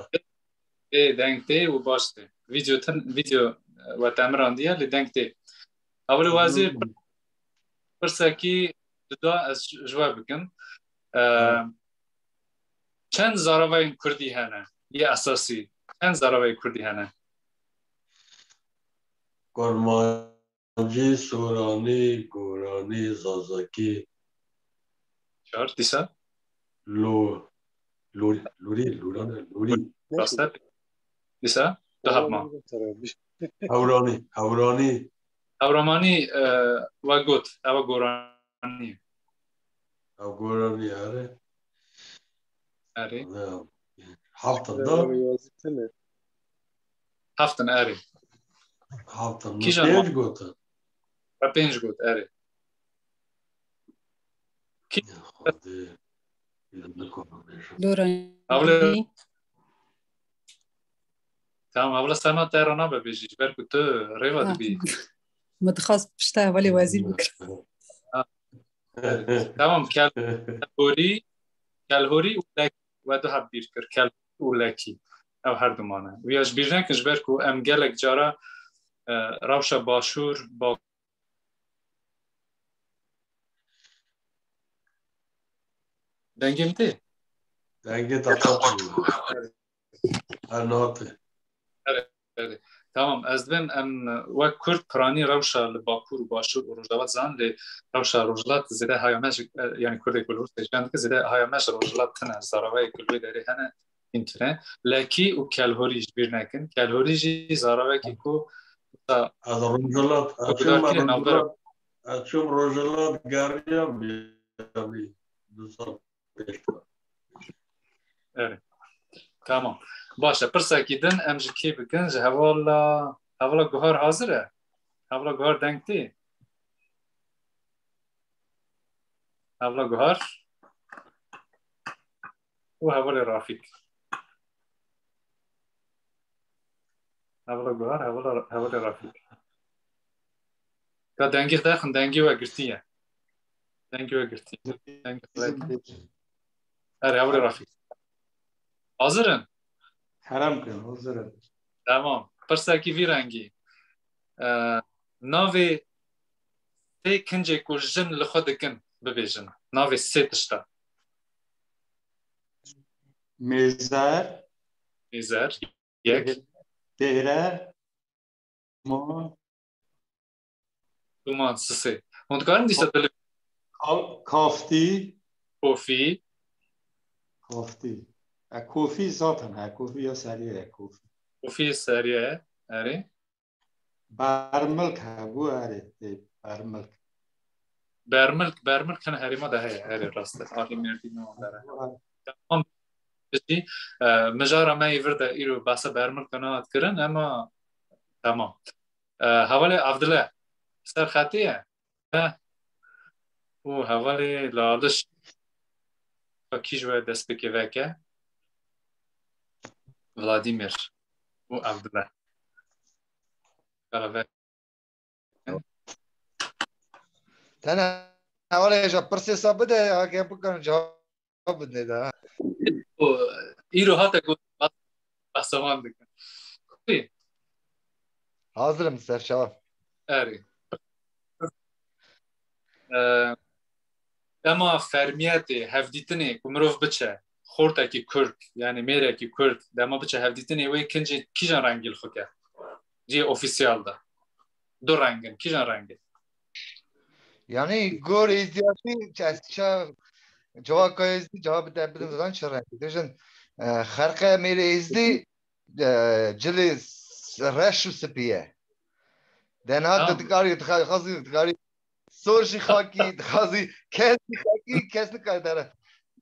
Speaker 1: denkte و baştı video و تمران diye li denkte havali vazir پرسکی دو از جواب بکن چند زاروای کردی هنه یه اساسی چند زاروای کردی هنه
Speaker 6: کرمانجی سورانی گورانی زازاکی
Speaker 1: چهار دیسا
Speaker 6: لوری
Speaker 1: راسته دیسا دو هفما
Speaker 6: هورانی
Speaker 1: هورمانی و گوت او گورانی
Speaker 6: گورانی آره
Speaker 1: اری
Speaker 6: هفتن دا
Speaker 1: هفتن اری
Speaker 6: هفتن
Speaker 1: کیجان
Speaker 6: پنج گوتن
Speaker 1: و پنج گوت اری
Speaker 6: خواهده بیدم نکنم بیشم
Speaker 3: لورانی
Speaker 1: tamam اولا سنا تهرانا ببیجی برکو تو ریوا دبی
Speaker 3: متخصص بشتا ولی وزیر بکر
Speaker 1: tamam کلهوری و دو هب بیر کر کلهوری و لکی او هر دومانه ویاش بیرن کش برکو ام گلک جارا روشا باشور با دنگیم تی
Speaker 6: دنگی تقاطع هر ناته
Speaker 1: tamam ez dibim em wek Kurd piranî rewşa li Bakur û Başûr û Rojava zan lê rewşa Rojhilat zêde hayameş yani Kurdê ku li Rûsyê jiyan dike zêde hayameş Rojhilat tune zaravayê ku li wê derê hene hîn tune lekî û kelhorî ji bîr nekin kelhorî jî zaravekî ku
Speaker 6: از روزلات اچوم روزلات گریم بیامی دوستان پیشتر
Speaker 1: evet tamam başa pirsekî din em ji kê bikin ji hevala guhar hazir e hevala guhar denk tê hevala guhar û hevalê Rafîk hevala guhar hevalê Rafîk ka dengê dexin dengê we girtiye دنگ وگرتی دنگ وگرتی اره هولی رفیق حاضرن
Speaker 7: حرام کن حضورت
Speaker 1: تمام پرسکی وی رنگی ناوی تی کنجه کو جن لخود کن ببیجن ناوی سه تشتا
Speaker 7: میزر
Speaker 1: میزر یک
Speaker 7: دهره ما
Speaker 1: دومان سه مندکارم دیست بلی
Speaker 7: کافتی
Speaker 1: کوفی
Speaker 7: کافتی کوفی ذاتن کوفی یا سریع کوفی
Speaker 1: کوفی سریعه اره
Speaker 7: برملک هگو اره برملک
Speaker 1: برملک کنه هریما ده هی اره راسته آلی مردی نو داره تمام بشی مجارا ما ایورده ایرو باسه برملک کنه کرن اما تمام حوالی عبدالله سر خطیه او حوالی لالش با کی جوه دست بکی وکه ولادیمیر او عبدالله قلبه
Speaker 8: تنها ولا جاب برسي صابده هاك بكره جواب بدي ده
Speaker 1: ایرو هاته گفت بحثوان دکن خوبی
Speaker 8: حاضر مستر شباب
Speaker 1: اری اما فرمیت هفدیتنی که مروف بچه خورده که کرد یعنی میره که کرد دما بچه هفدیتنی وی کنجی کی جان رنگیل خوکه جی اوفیسیال ده دو رنگن کی جان رنگی
Speaker 8: يعني جول ازدياتي شا جواب كويس جواب ده بدون زمان شرح ديجن خرقه ميري ازدي جلي رش سبيه دهن هذا تقاري تخازي تقاري سورشي خاكي تخازي كاسي خاكي كاسي كاي داره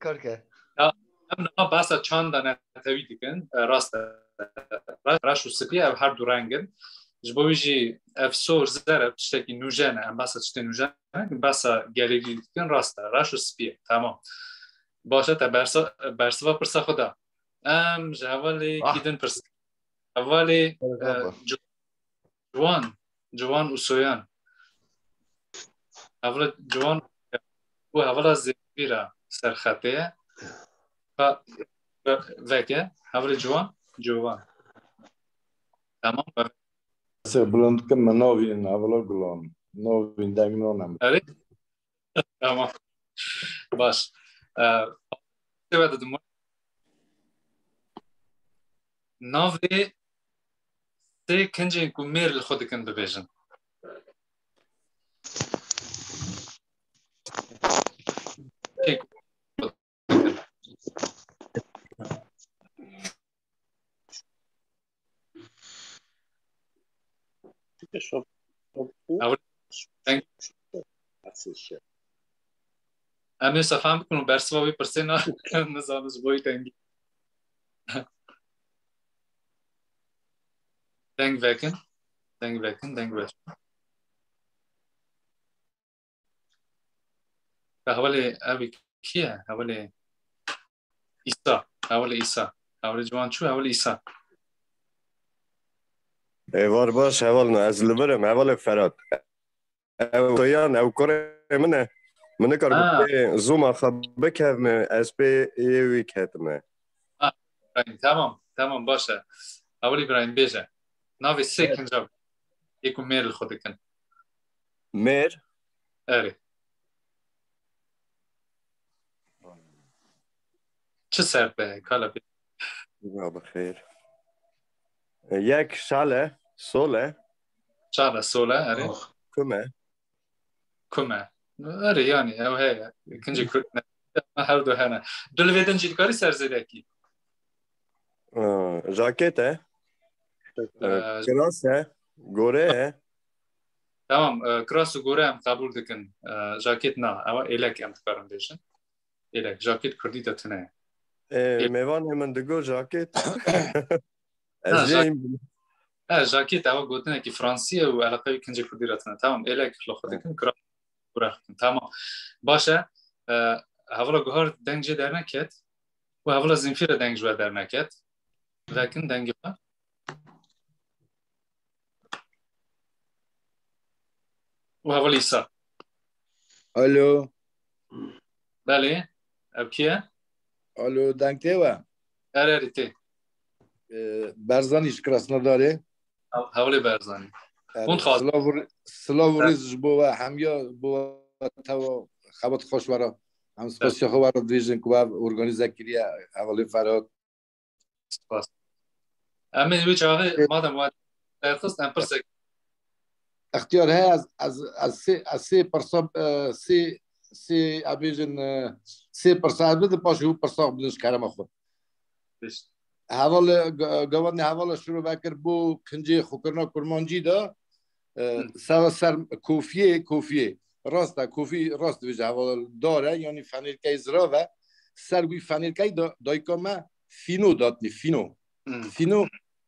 Speaker 8: كاركه
Speaker 1: ام باسا چند دانه توی دیگن راست راش و سپیه هر دو رنگن جبویجی افسور زره تشتکی نوجانه ام باسا تشتی نوجانه باسا گلیلی دیگن راست راش و سپیه تمام باشه تا برسوا پرسا خدا ام جوالی کیدن پرس اولی جوان اوسویان اول جوان و اولا زیرا سرخطه وکه اول جوان تمام
Speaker 9: Se blunt kan man novin avalo glon novin dagnonem.
Speaker 1: اره تمام باش سواد دمو ناوی تی کنجی کو میر لخود کن ببیجن اول امی سفهم بکنم برسوا بی پرسینا نزانش بوی تنگی دنگ وکن حوالی اوی کیه حوالی ایسا حوالی جوان چو حوالی ایسا
Speaker 10: ایوار باش اول از لبرم اول فراد او تویان او کره منه کار بکنه زوم خب بکم از به ایوی کتمه
Speaker 1: تمام باشه اولی براین بیجه ناوی سه کنجا یکو میر خود کن
Speaker 10: میر؟
Speaker 1: اره چه سر به کالا بی؟
Speaker 10: بخیر یک شاله سوله
Speaker 1: اره کمه اره یعنی او هی کنجی کرد هر دو هنه دلویدن جیدکاری سرزیده کی
Speaker 10: جاکته کراسه گوره
Speaker 1: تمام کراس و گوره هم قبول دکن جاکت نه اما ایلک هم تکارم بیشن ایلک جاکت کردی دتونه
Speaker 10: میوان من دگو جاکت
Speaker 1: جاکت اما گوتنه که فرانسیه و علاقه کنجی کردی رتونه تمام ایلک لخو دکن کراس گوره تمام باشه هولا گوهر دنگجه در نکت و هولا زنفیر دنگجه در نکت لكن دنگجه و هولا ایسا
Speaker 11: الو
Speaker 1: بله اب کیه؟
Speaker 9: الو دنگته و
Speaker 1: اره تی
Speaker 9: برزانیش کراسنوداره
Speaker 1: حوالی برزانی اون خواست
Speaker 9: سلاوریز بو همیا بو تو خبط خوش ورا هم سپاسی خو ورا دیژن کو ارگانیزه کریه حوالی فراد
Speaker 1: سپاس امین وی چاغه مادام وقت درخواست امپرسک
Speaker 9: اختیار ہے از 3% سی ابیجن 3% بده پاشو پرساق بدنش کارم خود حوال گوانی حوال شروع بکر بو کنجی خوکرنا کرمانجی دا سر کوفیه راست کوفی راست وجه حوال داره یعنی فنیرکای زرا و سر وی فنیرکای دایکا ما فینو دادنی فینو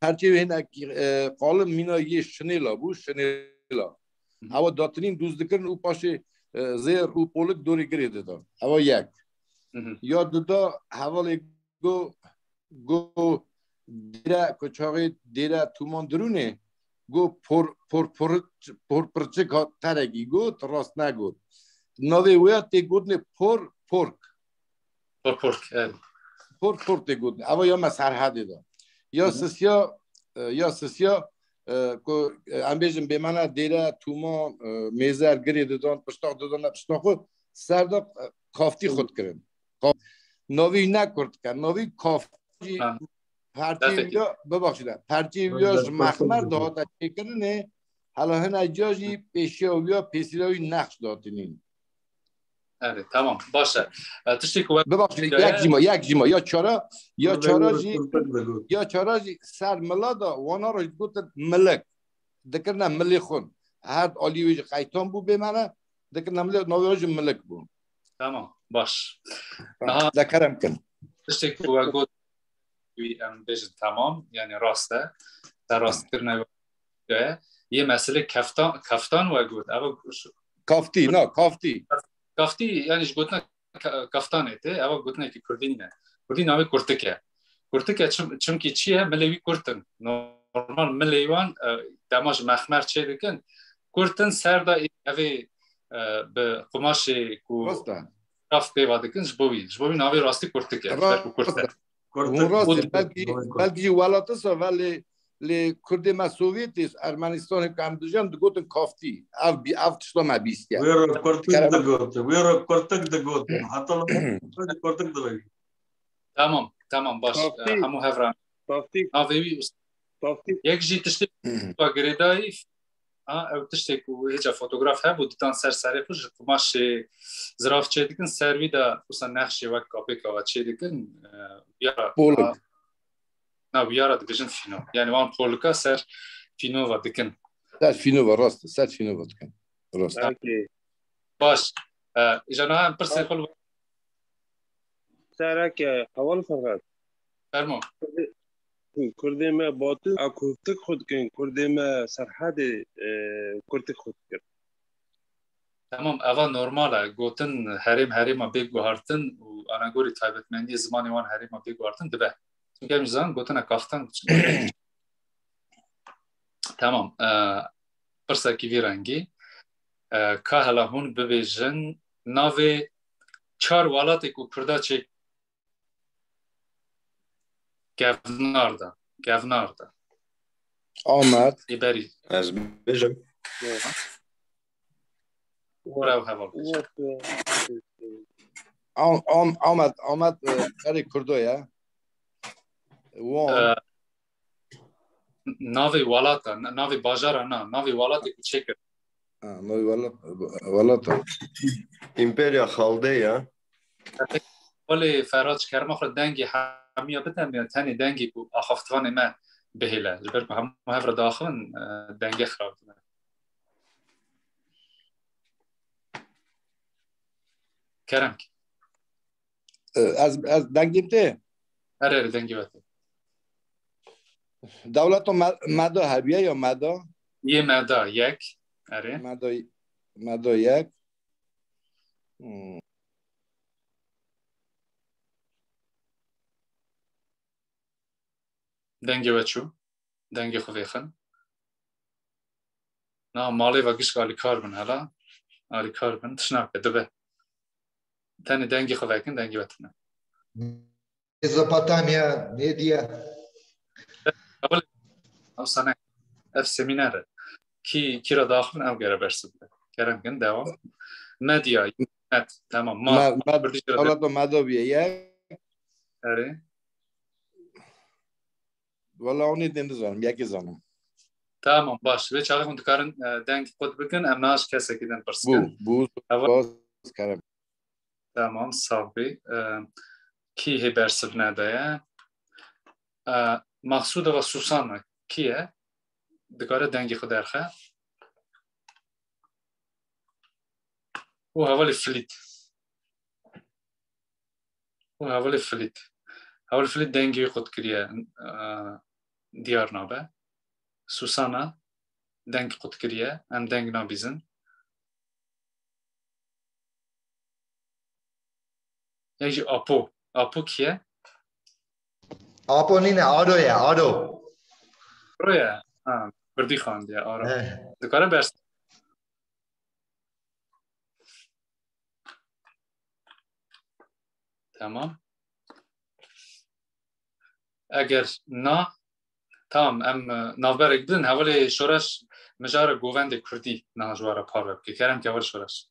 Speaker 9: هرچی هنگ قالم مینا یه شنیلا بو شنیلا هوا داتنین دوز دکرن او پاشه زیر او پولک دوری گریده دا هوا یک یا دودا حوالی گو دیره کچاقی دیره تومان درونه گو پرچک ها ترگی گو راست نگو نوی ویا تی گودنه پورک تی گودنه هوا یا مسرحده دا یا سسیا که ام بیشم به من دیره تومان میزر گریده دان پشتاق دادن پشتاق خود سردا کافتی خود کرن نوی نکرد کن نوی کافتی پرچیویا ببخشید پرچیویاش مخمر داده چکنه حالا هنه جاجی پیشیویا پیسیلوی نقش دادنین
Speaker 1: آره تمام باشه تشتی که
Speaker 9: ببخشید یک جیما یا چاراجی سر ملادا وانا رو گوتن ملک دکرنا ملی خون هر آلیوی قیتان بو بمانه دکرنا نویاج ملک بو
Speaker 1: تمام باش
Speaker 9: ذکرم کن
Speaker 1: تشتی که گوت ام بیشت تمام یعنی راسته در راست کرنه یه مسئله کفتان و گوت
Speaker 9: کافتی نه
Speaker 1: کافتی یعنی گوتن کفتانه ته اما گوتن که کردی نه کردی نامی کرتکه چونکی چیه ملیوی کرتن نورمال ملیوان دماج مخمر چه دکن کرتن سر دا اوی به قماش کو رفت بیوا دکن جبوی نامی راستی کرتکه
Speaker 9: بلکه ولات است ولی کرد ما سوویتیس ارمنستان کم دوجان دگوتن کافتی اف تشتما بیستیا
Speaker 6: ویرا کرتک دگوت حتی کرتک دلوی
Speaker 1: تمام باش همو هفران آویوی یک جی تشتی با گریدایی او تشتی که هیچ فوتوگراف ها بود دیتان سر خوش قماش زراف چه دیکن سروی دا اصلا نقشی وقت کاپی که چه دیکن
Speaker 9: پولک
Speaker 1: بیاره دیگه فینو یعنی وان پولکا سر فینو و دیکن
Speaker 9: سر فینو و راست سر فینو و دیکن راست
Speaker 1: باش جانا هم پرسه خل
Speaker 5: سر که حوال فقط
Speaker 1: فرمو
Speaker 5: کرده ما باطل کرتک خود کن کرده ما سرحد کرتک خود کن
Speaker 1: تمام اول نورماله گوتن حریم بگو هارتن و انا گوری تایبتمندی زمانی وان حریم بگو هارتن دبه چون زن گوتن کافتن تمام پرسه کی ویرانگی که هلا هون ببیجن ناوی 4 والاتی که کرده چه گفنار دا
Speaker 9: آمد
Speaker 1: ایبری
Speaker 10: از بیجم
Speaker 1: براو حوال
Speaker 9: آمد بری کرده یا
Speaker 1: ناوی والاتا ناوی باجارا نه ناوی والاتی که چه کرد
Speaker 9: ناوی والاتا
Speaker 10: ایمپریا خالده یا
Speaker 1: ولی فراد کرم آخر دنگی همیا بتن بیان تنی دنگی که آخافتوان ما بهیله جبر که همه هفر داخلن دنگی خراب دنه کرم
Speaker 9: از دنگیم ته؟
Speaker 1: اره دنگی باته
Speaker 9: دولت مدا هبیه یا مدا؟
Speaker 1: یه مدا یک اره
Speaker 9: مدا یک
Speaker 1: دنگی بچو دنگی خویخن نه مالی و گشک آلی کار بن هلا آلی کار بن تشناک دبه تاني دنگی خواهکن دنگی بتنه
Speaker 8: ميزوبوتاميا ميديا
Speaker 1: اول او سنه اف سمیناره کی را داخل او گره برسد کرم کن دوام مدیا نت تمام ما بردیش را
Speaker 9: حالا تو مدابیه
Speaker 1: اره
Speaker 9: والا اونی نمیزانم یکی زانم
Speaker 1: تمام باش به چاله کن کارن دنگ خود بکن ام ناش کسی که دن پرسکن
Speaker 9: بو باز کردم
Speaker 1: تمام صافی کی هی برسد ندایه مقصود و سوسان کیه دکاره دنگی خود درخه او حوالی فلیت دنگی خود کریه دیار نابه سوسانا دنگ خود کریه ام دنگ نابیزن یکی آپو کیه؟
Speaker 8: آپو نینه آدو
Speaker 1: رویه بردی خواندیه آرو دکاره برس تمام اگر نه تمام ام نوبرگ بدن حوالی شورش مجار گووند کردی ناجواره پار که کردم که اول شورش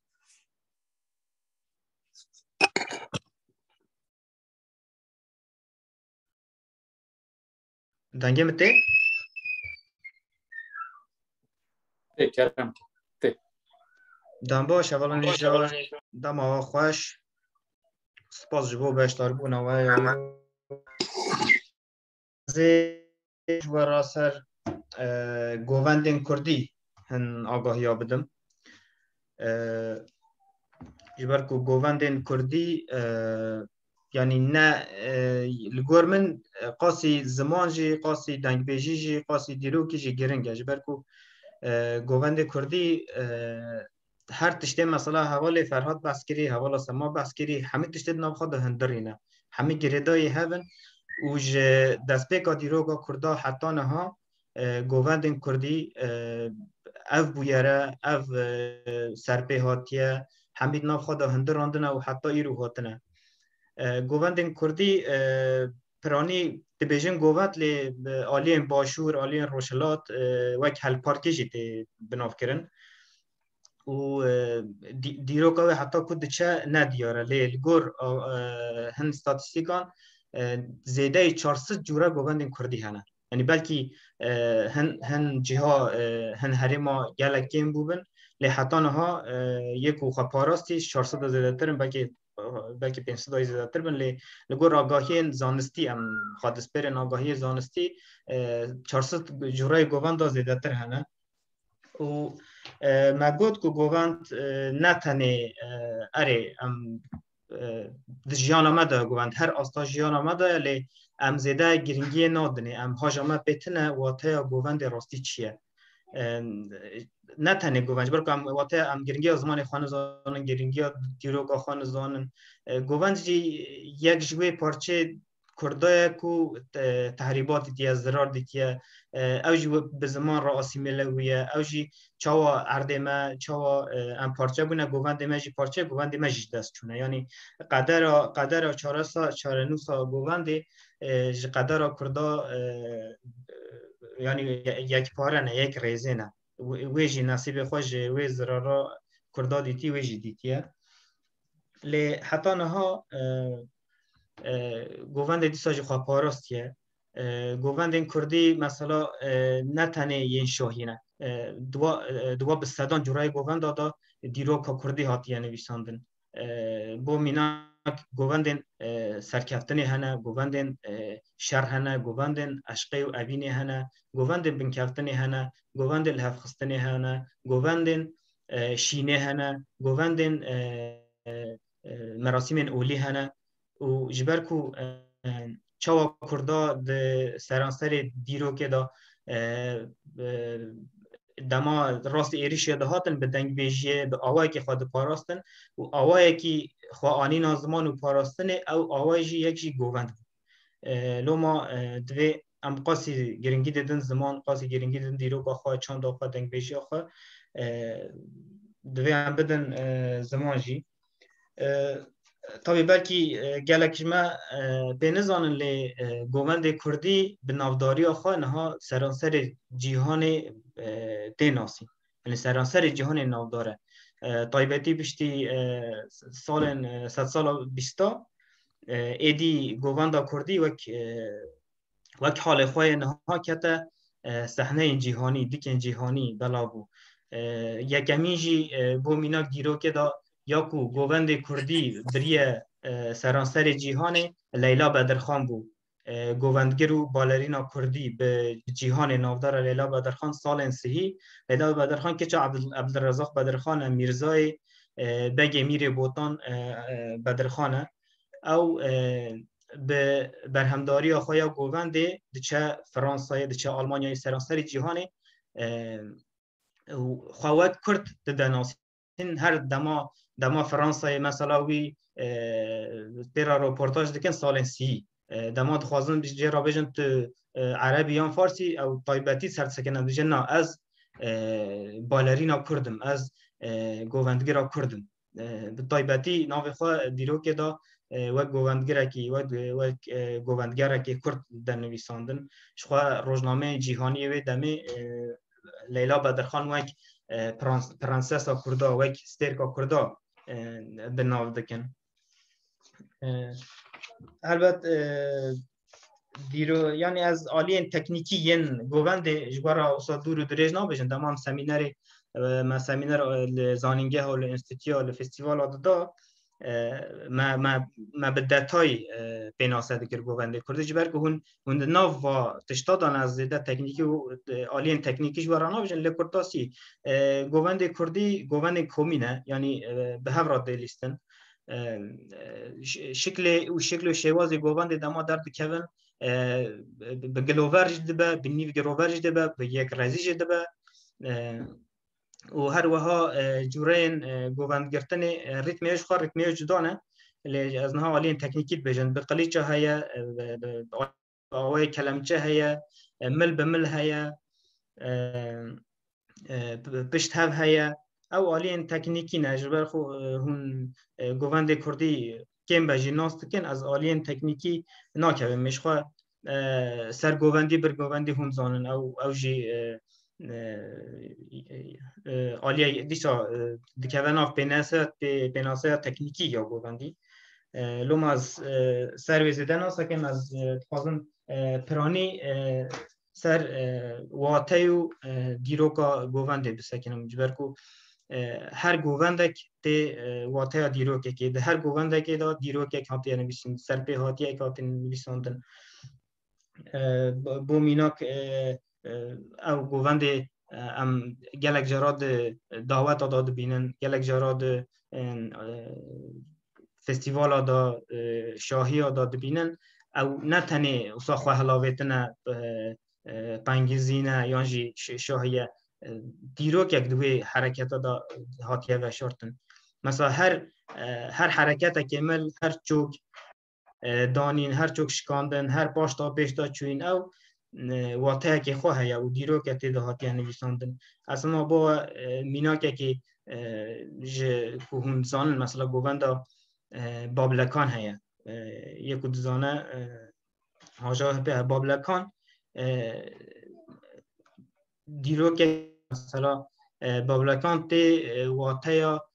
Speaker 11: دنگه مته؟
Speaker 1: کردم
Speaker 11: دم باش اولا نیجا دم آقا خوش سپاس جبو بشتار بو نوه زیج و راسر گووندین کردی هن آگاهی ها بدم جبر کو گووندین کردی یعنی نه لگور من قاسی زمان جی قاسی دنگ بیجی جی قاسی دیروکی جی گرنگه جبر کو گووند کردی هر تشته مثلا حوالی فرهاد بحث کری حوالا سما بحث کری همه تشته نبخواد هندرینه همه گریدای هون و دست پیکا دیروگا کردا حتی نها گووندین کردی او بویره او سرپی هاتیه همه نبخواد هندراندنه و حتی ایرو هاتنه گووندین کردی پرانی تبیجن گووند لی آلین باشور آلین روشلات وک هل پارکی جیتی بناف کرن و دیروکاوی حتی کد چه ندیاره لی گور هن ستاتستیکان زیده 400 جوره گووندین کردی هنه یعنی بلکی هن جها هن هریما گلک کم بوبن لی حتی نها یکو خواه پاراستیش 400 زیده ترن بلکه 500 زیده تر بن لگور آگاهی زانستی ام خادس پرن آگاهی زانستی 400 جورای گووند زیده تر هنه و ما گفت که گووند نتنه اره ام جیان آمده گووند هر آستا جیان آمده لی ام زیده گرنگی نادنه ام هاج آمد بتنه واته گووند راستی چیه نه تنه گووند برکه ام واته ام گرنگی از زمان خانه زانن گرنگی دیروگا خانه زانن گووند جی یک جوی پارچه کردای کو تحریبات دیگه ضرر دیگه اوجی به زمان را آسیمیلویه اوجی چاوا اردمه چاوا ام پارچه بونه گووند ماجی پارچه گووند ماجی دست چونه یعنی قدر 4 سا گووند قدر کردا یعنی یک پاره نه یک ریزه نه ویجی نصیب خوش وی ضرر کردا دیتی ویجی دیتیه لی حتی نها گووند دیسا جی خواه پاراستیه گووند این کردی مثلا نتنه ین شاهینه دوا به صدان جورای گووند دادا دیروکا کردی هاتیه نویساندن بو میناک گووند سرکفتنی هنه گووند شر هنه گووند عشقی و اوینی هنه گووند بنکفتنی هنه گووند الهفخستنی هنه گووند شینه هنه گووند مراسم اولی هنه و جبر کو چاوا کردا د سرانسر دیرو که دا دما راست ایریش یاده هاتن به دنگ بیجیه به آوایی که خواه پاراستن و آوایی که خواه آنی نازمان و پاراستن او آوایی جی یک جی گووند لو ما دوی ام قاسی گرنگی دیدن زمان قاسی گرنگی دیدن دیرو که خواه چند آخواه دنگ بیجیه خواه دوی هم بدن زمان جی طبعا بلکی گلکش ما بنزانن لی گومند کردی به نافداری آخوا نها سرانسر جهان دیناسی یعنی سرانسر جهان نافداره طایبتی بشتی سال 100 سال بیستا ایدی گووندا کردی وک حال خواه نها کتا صحنه جهانی دیکن جهانی بلا بو یکمی جی بو مینا گیرو که دا یاکو گووند کردی بریه سرانسر جهان لیلا بدرخان بو گووندگرو بالرینا کردی به جهان نافدار لیلا بدرخان سال سهی لیلا بدرخان که چه عبدالرزاق بدرخان میرزای بگ میر بوتان بدرخانه او به برهمداری آخویا گوونده دچه فرانسای دچه آلمانیای سرانسر جهان خواهد کرد دناسین هر دما فرانسای مثلا وی پیرا روپورتاج دکن سال سی دما دخوازن بیجه را بیجن تو عربیان فارسی او طایبتی سرد سکنن بیجه نا از بالرینا کردم از گووندگی را کردم به طایبتی ناوی خواه دیرو که دا وک گووندگرکی وک گووندگرکی کرد در نویساندن شخوا روزنامه جهانی و دمی لیلا بدرخان وک پرنسسا کردا وک سترکا کردا به ناو دکن البته دیرو یعنی از عالی تکنیکی ین گووند جوارا اصلا دور و دریج نابجن تمام سمینر ما سمینر زانینگه و الانستیتیا و فستیوال دا ما به دتای بناسه دکر گوونده کرده جبر که هون ناو و تشتادان از ده تکنیکی و عالی تکنیکیش ورانه بجن لکرتاسی گوونده کردی گوونده کومینه یعنی به هر راد لیستن شکل و شواز گوونده دما درد کون به گلوورج دبه به نیو گلوورج دبه به یک رزیج دبه و هر وها جورین گووند گرتن ریتمیش خور ریتمیش جدانه لی از نها عالی تکنیکی بجن بقلیچه هیا آوای کلمچه هیا مل بمل هیا پشت هف هیا او عالی تکنیکی نجبر خو هون گووند کردی کم بجی ناست کن از عالی تکنیکی ناکه مشخوا سر گووندی بر گووندی هون زانن او جی عالیه دیسا دکوان آف بیناسه تکنیکی یا گووندی لوم از سرویز دن سکن از خوازن پرانی سر واته و دیروکا گوونده بسکنم جبرکو هر گووندک ده واته دیروکه که ده هر گووندک ده دیروکه که هاتی نویسند سر به هاتیه که هاتی نویساندن بو میناک او گوونده ام گلک جراد دعوت داد بینن گلک جراد فستیوال دا شاهی داد بینن او نه تنه اصلا خواه هلاویتنه پنگزینه یانجی شاهیه دیروک یک دوی حرکت دا هاتیه و شرطن مثلا هر حرکت کمل هر چوک دانین هر چوک شکاندن هر پاشتا پیشتا چوین او واته که خواه یا و دیرو که تیده هاتی نویساندن اصلا با مینا که هون زانن مثلا گووندا بابلکان هیا یکو دزانه حاجا به بابلکان دیرو که مثلا بابلکان تی واته یا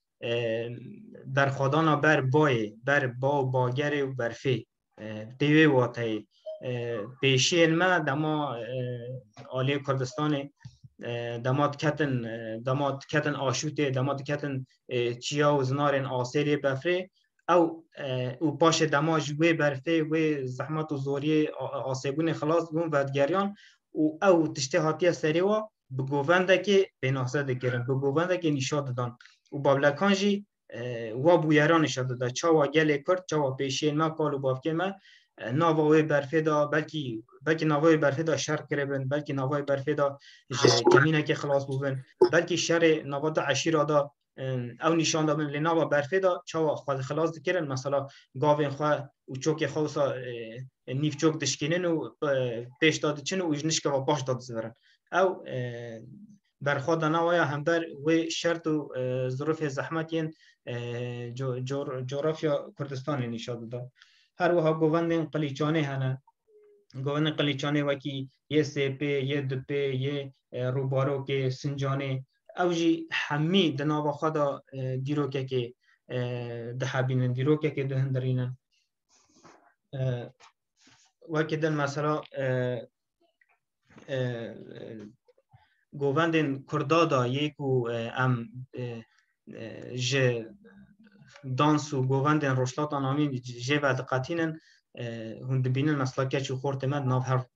Speaker 11: بر خودانا بر با و باگر و برفی دیوی واته پیشی ما دما عالی کردستان دماد کتن آشوته دماد کتن چیا و زنارن آسیری بفره او پاش دما جوی برفه و زحمت و زوری آسیبون خلاص بون ودگریان او تشته هاتی سری و بگوونده که بناسه دکرن بگوونده که نشاد دادن و بابلکان جی و بویران نشاد داده چاوا گل کرد چاوا پیشی ما کالو بافکه ما ناوای برفدا بلکی ناوای برفدا شر کربن بلکی ناوای برفدا کمینه که خلاص بودن بلکی شر ناوات عشیره دا او نشان دادن لناوا برفدا چاوا خود خلاص دکرن مثلا گاوین خواه و چوک خواسا نیف چوک دشکینن و پیش داده چن و اجنش که و باش داد زورن او برخواد نوایا هم بر و شرط و ظروف زحمتین جغرافیا کردستان نشاد داد هر وها گووندن قلیچانه هنه گووندن قلیچانه وکی یه سی پی یه دو پی یه روبارو که سنجانه اوجی همی دناوا خدا دیروکه که دهابینن دیروکه که دهندرینن وکی دن مثلا گووندن کردادا یکو ام ج دانس و گووندن روشلات آنامین جه و دقاتینن هند بینن مثلا که چو خورت مد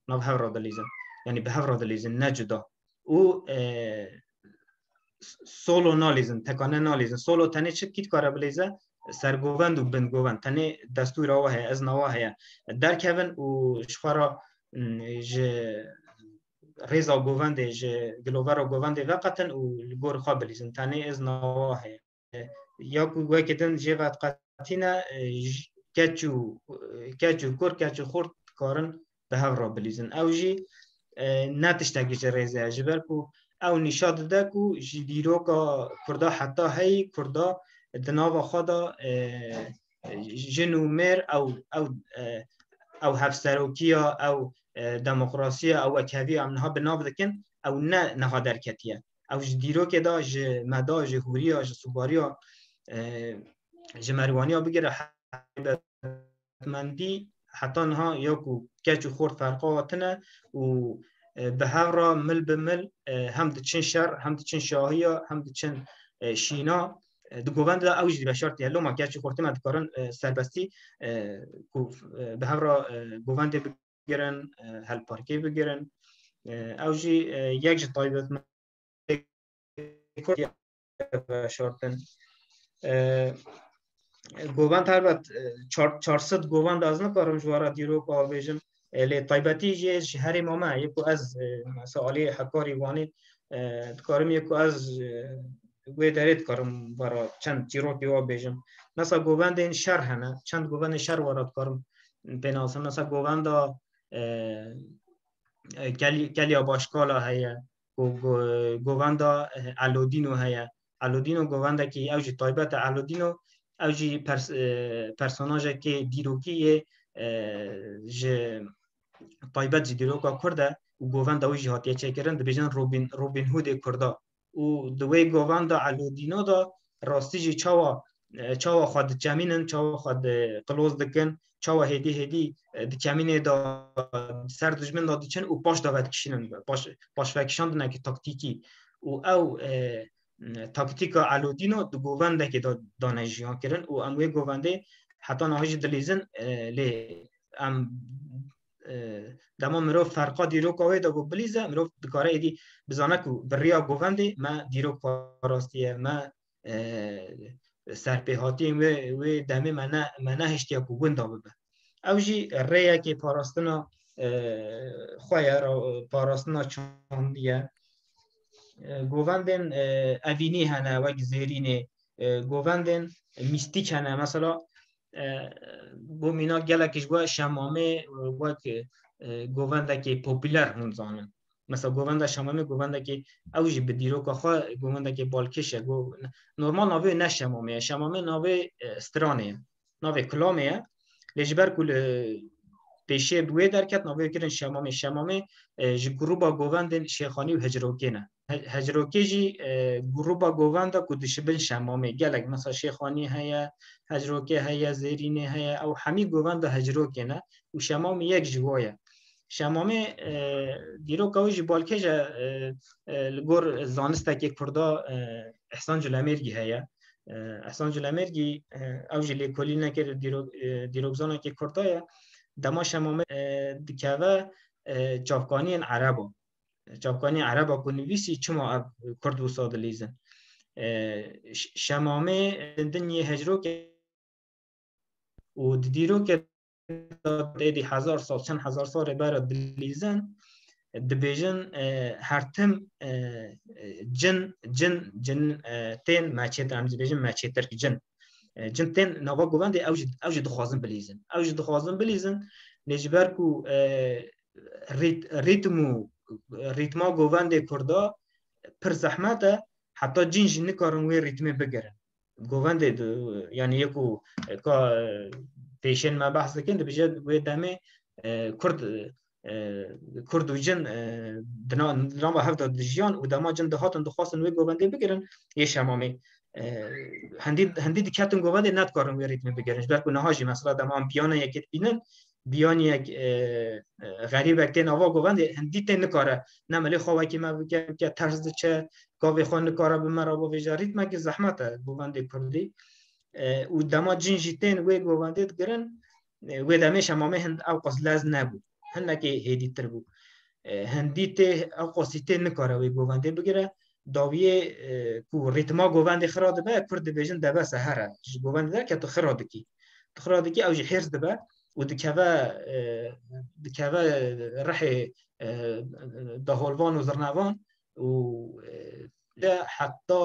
Speaker 11: ناف هر را دلیزن یعنی به هر را دلیزن نجدا او سولو نالیزن تکانه نالیزن سولو تنه چه کیت کاره بلیزه سرگووند و بندگووند تنه دستور آوه هیا از نواه هیا درکون و شخورا ریزا گوونده گلوور و گوونده وقتن و گور خواب بلیزن تنه از نواه هیا یا کوی کدن جوات قطینا کچو کور کچو خورد کارن به هر را بلیزن اوجی نتشتگی ریزه جبر کو او نشاد ده کو دیروکا کردا حتی هی کردا دناوا خدا جنو مر او هفسروکیا او دموکراسیا او اکوی امنها بناب دکن او نه نها درکتیه او دیروکا دا مدا جهوریا جسوباریا جمروانیا بگیره مندی حتی نها یا کو کچو خورد فرقاتنه و به هر را مل به مل هم دچن شر هم دچن شاهیا هم دچن شینا دو گووند دا اوج دی بشارت یلو ما گچ خورته مد کارن سربستی به هر را گووند بگیرن هل پارکی بگیرن اوجی یک ج طایبت بشارتن گووند هر 400 گووند از نکارم جوارا دیرو کو بیجن لی طایبتی جیش هری ماما یکو از مسائلی حکاری وانی کارم یکو از وی دارید کارم برای چند تیرو بیوا بیجم مثلا گووند این شهر هنه چند گووند شهر وارد کارم بناسم مثلا گووند کلیا باشکالا هیا گووند علودینو هیا علودینو گووند که اوجی طایبت علودینو اوجی پرسوناژ که دیروکیه طایبت جی دیروکا کرده و گووند اوجی هاتیه چکرن دبیجن روبین هود کرده و دوی گووند علودینو دا راستی جی چاوا خود جمینن چاوا خود قلوز دکن چاوا هدی دکمینه دا سر دجمن دا دیچن و پاش داوت کشینن پاش فکشاندن اکی تاکتیکی و او تاکتیکا علودینو دو گوونده که دانشیان کرن و اموی گوونده حتی نهاج دلیزن لی ام دما مرو فرقا دیرو کوی دا بلیزه مرو دکاره ایدی بزانه کو بریا گوونده ما دیرو پاراستیه ما سرپیهاتی و دمه منه هشتیا کو گوندا ببه اوجی ریا که پاراستنا خواه را پاراستنا چاندیه گووندن اوینی هنه و زیرینه گووندن میستیک هنه مثلا گومینا گلکش گوه شمامه و گوونده که پوپیلر هونزانن مثلا گوونده شمامه گوونده که اوجی بدیرو که خواه گوونده که بالکشه نورمال ناوی نه شمامه شمامه ناوی استرانه ناوی کلامه لجبر کل پیشه بوی درکت ناوی کرن شمامه جی گروبا گووندن شیخانی و هجروکی نه هجروکی جی گروبا گوونده کدش بن شمامه گلک مثلا شیخانی هیا هجروکی هیا زیرینه هیا او همی گوونده هجروکی نه و شمامه یک جوایه شمامه دیرو که جی بالکه جا لگور زانسته که کرده احسان جلمرگی هیا احسان جلمرگی او جی لیکولی نکر دیروگزانه که کرده دما شمامه دکوه چافکانی عربو چافکانی عربو کنویسی چما کرد و ساده لیزن شمامه دنیا هجرو که و دیرو که دیدی 1000 سال چند 1000 سال برای دلیزن دبیجن هرتم جن تین ماچیتر هم دبیجن ماچیتر که جن تین نوا گوونده اوج دخوازن بلیزن نجبر کو ریتما گوونده کرده پر زحمته حتی جنج نکارن وی ریتم بگیرن گووند یعنی یکو کا پیشن ما بحث کن بجد وی دمه کرد و جن دنام هفته دجیان و دما جن دهاتن دخواستن وی گوونده بگیرن یه شمامی هندی دکتن گوونده ند کارن وی ریتم بگیرن برکو نهاجی مثلا دما بیان یکت بینن بیان یک غریب اکتین آوا گوونده هندی تن نکاره نمالی خواه که ما بگم که طرز چه گاوی خون نکاره به مرا با ویجا ریتم که زحمته گوونده کردی و دما جنجی تن وی گوونده گرن و دمه شمامه هند او قصلاز نبود هنگه هدی تر بود هندی ته او قصیته نکاره وی گوونده بگیره داویه کو ریتما گوونده خراده به کرد بیجن دبه سهره گوونده در که تو خراده کی اوجی حرز دبه و دکوه رح دهولوان و زرنوان و ده حتی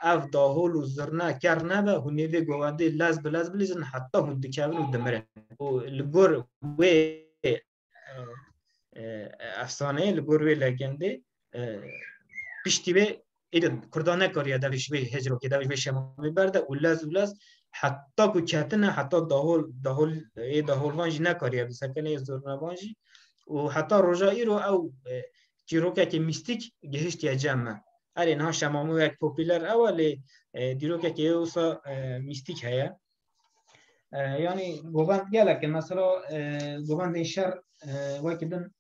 Speaker 11: اف دهول و زرنا کر نبه هنیوی گوانده لز بلیزن حتی هن دکوه و دمرن و لگور وی افسانه لگور وی لگنده پشتی وی ایده کردانه کاریا دویش وی هجرو که دویش وی شمامی برده و لز حتی کو کتنه حتی دهولوانجی نکاریه بسکنه زرنوانجی و حتی رجایی رو او دیروکه که میستیک گهشت یا جمعه اره اینها شمامو یک پوپیلر اولی دیروکه که اوسا میستیک هیا یعنی گوبند گله که مثلا گوبند این شهر وکیدن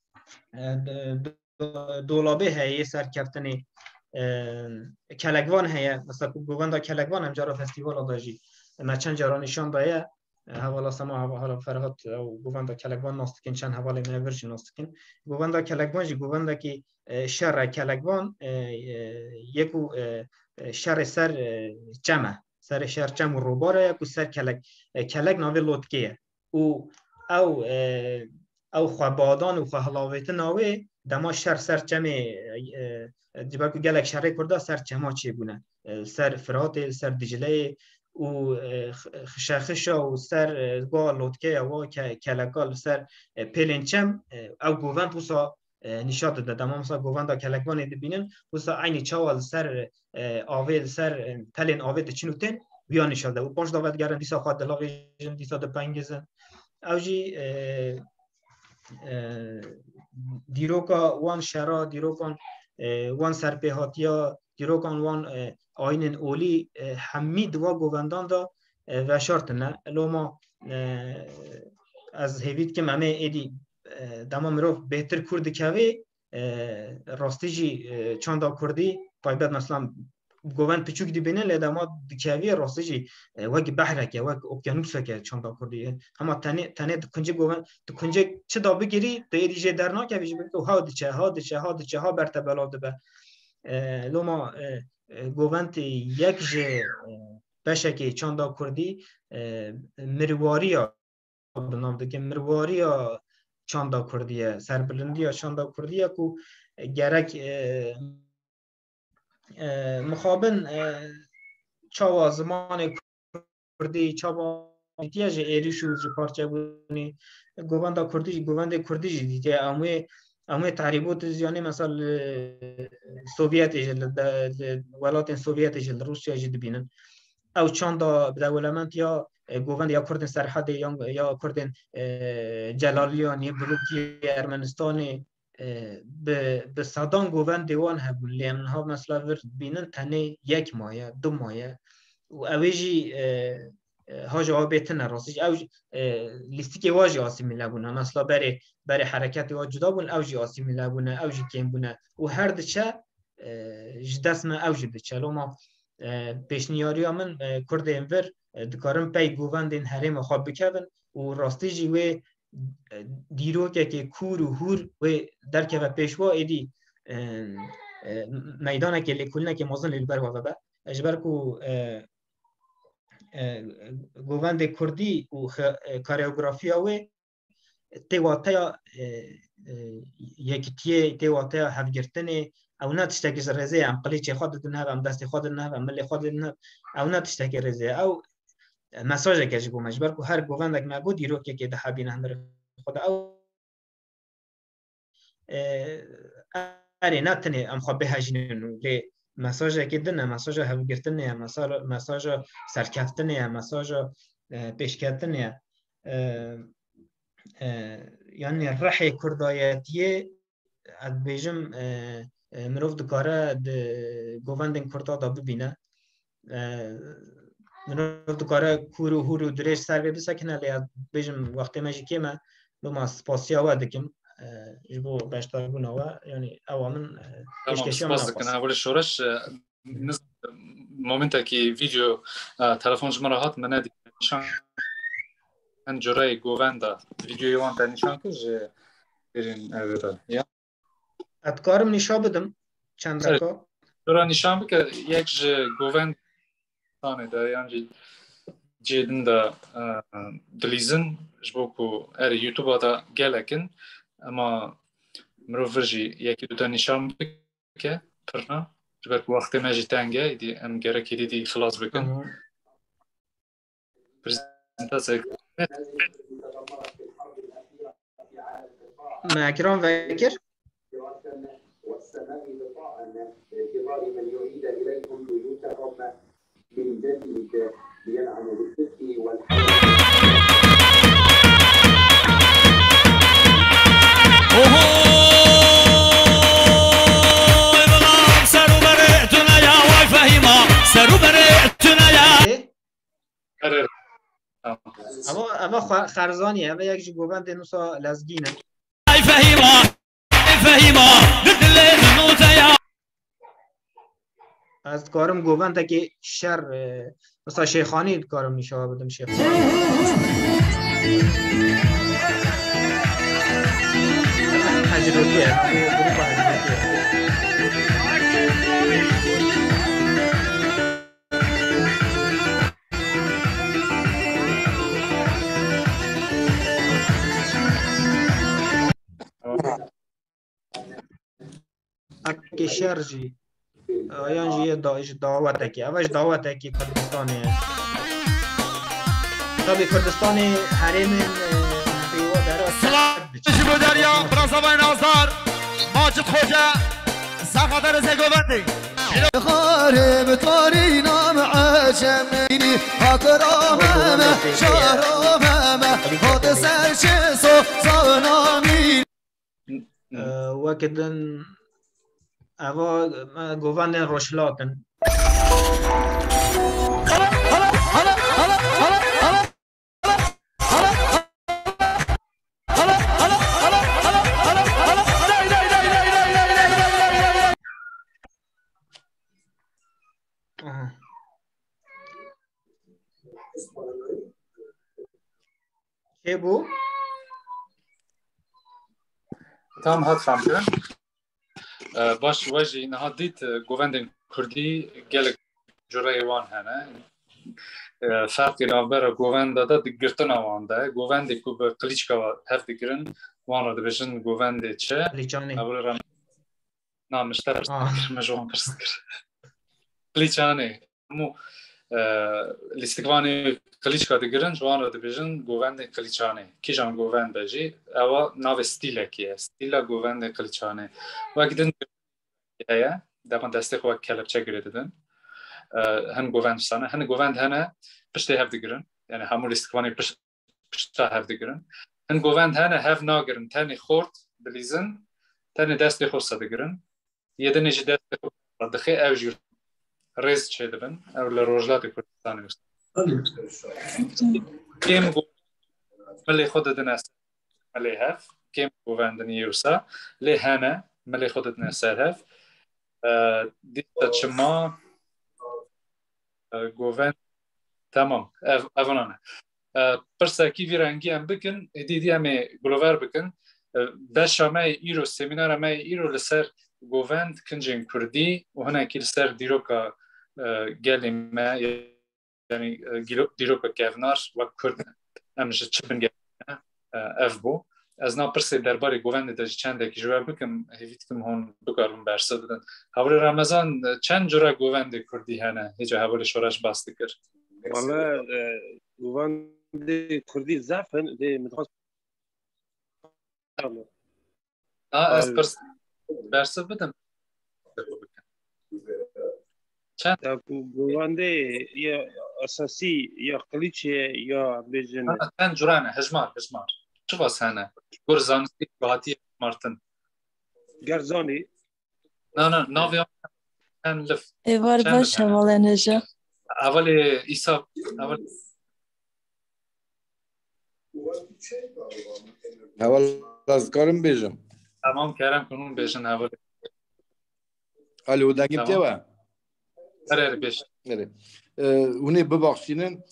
Speaker 11: دولابه هیا سر کفتنی کلگوان هیا مثلا گوبند کلگوان هم جارا فستیوال آداجی ما چند جارا نشان دایا حوالا سما حالا فرهاد او گووندا کلگوان ناستکن چند حواله منورج ناستکن گووندا کلگوان جی گووندا کی شر کلگوان یکو شر سر جمع سر شر جمع روباره یکو سر کلگ ناوی لوتکیه او خوابادان و خوهلاویت ناوی دما شر سر جمع دیبا که گلک شر کرده سر جمع چی بونه سر فرات سر دجله و خشخشا و سر گال لوتکه و کلکال سر پلنچم او گووند وسا نشاط داده دما مثلا گووند کلکوان ببینن وسا عین چاول سر آوید سر پلن آوید چنوتن بیا نشاط داده و پاش داوت گرن دیسا خود دلاویژن دیسا د پنگزن اوجی دیروکا وان شرا دیروکان وان سرپیهاتیا دیروکان وان آینن اولی همی دوا گووندان دا و شرط نه لوما از هیوید که ممه ایدی دما مروف بهتر کرد کوی راستی جی چاندا کردی پایبت مثلا گووند پچوک دی بینه لدما کوی راستی جی وگی بحره که وگ اوکیانوسه که چاندا کردی اما تنه دکنجه گووند دکنجه چه دا بگیری تو ایدی جه درنا که بیجی بگو ها چه ها برته بلاده به لوما گوونت یک جه بشکی چاندا کردی مرواریا بنام ده که مرواریا چاندا کردیه سربلندیا چاندا کردیه که گرک مخابن چاوا زمان کردی چاوا دیتیاج ایریشو جو پارچه بونی گوونده کردی جی دیتیه اموی تعریبات زیانی مثلا سوویت ولات سوویت جل روسیا جد بینن او چاندا بدولمنت یا گووند یا کردن سرحد یا کردن جلالیان یا بلوکی ارمنستان به صدان گووند دیوان هبون لین ها مثلا ورد بینن تنه یک مایه دو مایه و اویجی ها جوابیت نراسیج او لیستی واجی آسیمیله بونه مثلا برای حرکت واج جدا بون اوجی آسیمیله بونه اوجی کم بونه و هر دچه جدسم اوجی دچه لما پیشنیاری من کرد انور دکارم پی گووندین حریم خواب بکن و راستی جی و دیرو که کور و هور و درکه و پیشوا ایدی میدانه که لیکولنه که موزن لیلبر و با اجبر کو گووند کردی و کاریوگرافیا و تیواتیا یکتیه تیواتیا هفگرتنه او نتشتکی رزه ام قلیچه خودتون هف ام دست خودتون هف ام ملی خودتون هف او نتشتکی رزه او مساجه که جبو مجبر کو هر گووندک مگو دیرو که ده حبین هندر خود او اري ناتني ام خو بهاجين لي مساج كدنا مساج هفگرتنه مساج سرکفتنه مساج پیشکتنه يعني الرحي كرداياتيه ادبيجم مروف دكاره گووندن کردا دا ببینه مروف دكاره کورو هورو دريش سر بسکنه لی بیجم وقتی ماجی کیمه لما سپاسیا و دکم جبو باشتر بونه و يعني اوامن پیشکشی من
Speaker 1: ناپاس اول شورش مومنتا کی ویدیو تلفن شما هات من ندید نشان من جورای گووندا ویدیو یوان تا نشان که جه برین اویده یا
Speaker 11: اتکارم نشان بدم چند دکا
Speaker 1: جورا نشان بکر یک جه گووند تانه ده یعنی جیدن ده دلیزن جبو که ار یوتیوب دا گلکن اما مرو فرجی یکی دو تا نشان بکر پرنا جبر که وقتی مجی تنگه دی ام گره که دی خلاص بکن پرزنتاسه
Speaker 11: معكرون فاكر
Speaker 12: والسماء بطاعنا باعتبار من يعيد اليكم بيوتكم من جديد لينعم بالدفء
Speaker 11: اما خرزانیه اما یک گوبند نوسا لزگینه از کارم گوبند که شر مثلا شیخانی کارم نشا بدم شیخ تجربیه اکی شرجی آیان جیه دعوت کی اوش دعوت کی کردستانه تابی کردستان حریم بیوا درا
Speaker 13: جبو دریا براسوای نازار ماجد خوجا ساقدر زگوبندی خارب طاری نام عجمینی اکرامم شهرامم خود سرچه سانامی
Speaker 11: وکدن اوا گووند روشلاتن چه بو؟
Speaker 1: تام هات فهمتن باش واجی نهاد دید گووندن کردی گل جورای وان هنه فرقی نابر گووند دا دگرتن آوان ده گووندی که به قلیچکا هفت دگرن وان را دبشن گووندی چه؟
Speaker 11: قلیچانی
Speaker 1: نامشتر مجوان پرسکر قلیچانی مو لیستگوانی قلیچکا دگرن جوان را دبشن گووند قلیچانی کیجان گووند بجی اوا ناو ستیله کیه ستیله گووند قلیچانی وقتی یا دپان دسته خو کلبچه گردیدن هن گووند سانه هن گووند هنه پشته هفت دگرن یعنی همون لیستگوانی پشته هفت دگرن هن گووند هنه هف ناگرن تانی خورد دلیزن تانی دسته خو صدگرن یه دنیجی دسته خو دخی اوجور ریز چه دبن او لروجلات کردستانی است کیم گو ملی خود دنست ملی هف کیم گووند نیوسا لی هنه ملی خود دنست هف دیتا چما گووند تمام اوانانه پرسا کی ویرانگی هم بکن دیدی همه گلوور بکن باش همه ایرو سمینار همه ایرو لسر گووند کنجن کردی و هنه کی لسر دیروکا گلی ما یعنی دیروکا گفنار و کرد امجد چپن گفنه اف بو از نا پرسه درباره گووند داشت چند کی جواب بکم هیچ کم هون بکارم برسه دادن حول رمضان چند جورا گووند کردی هنه هیچ حول شورش باسته کرد
Speaker 5: والله گووند کردی زعفن دی مدرسه
Speaker 1: از پرس برسه بدم
Speaker 5: چند گوانده یا اساسی یا قلیچه یا بیجن
Speaker 1: چند جرانه هجمار چه واس هنه گرزانستی باتی مارتن
Speaker 5: گرزانی
Speaker 1: نه ناوی هم لف
Speaker 14: ایوار باش حواله نجا
Speaker 1: اول ایسا اول
Speaker 9: از کارم بیجم
Speaker 1: تمام کردم کنون بیجن اول
Speaker 9: حالی او دنگیم تیوه
Speaker 1: آره بیش
Speaker 9: اونی ببخشینن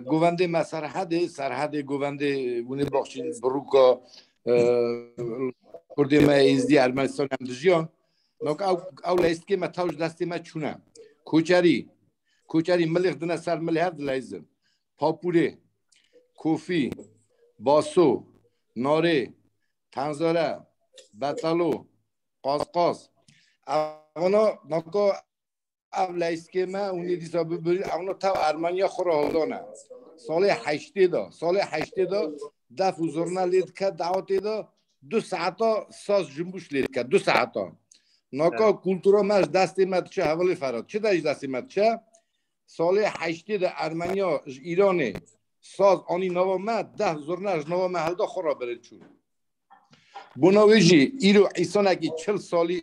Speaker 9: گوونده ما سرحد گوونده اونی ببخشین بروکا کردی ما ازدی ارمنستان هم دجیان نوک او لایستی ما تاوج دستی ما چونه کوچری ملیخ دنه سر ملیه هر دلایزن پاپوره کوفی باسو ناره تنزاره بطلو قاسقاس اونا نکو اولایست که من اونی دیسا ببرید اونا تا ارمنیا خورا هلدانه سال 80 دف و زرنا لید که دعوتی دا 2 ساعتا ساز جنبوش لید که 2 ساعتا نکو کلتورا مش دستی مد چه حوالی فراد چه دایش دستی مد چه سال 80 ارمنیا ایرانه ساز آنی نوا مد 10 زرناش نوا محل دا خورا برد چون بناویجی ایرو ایسانه که 40 سالی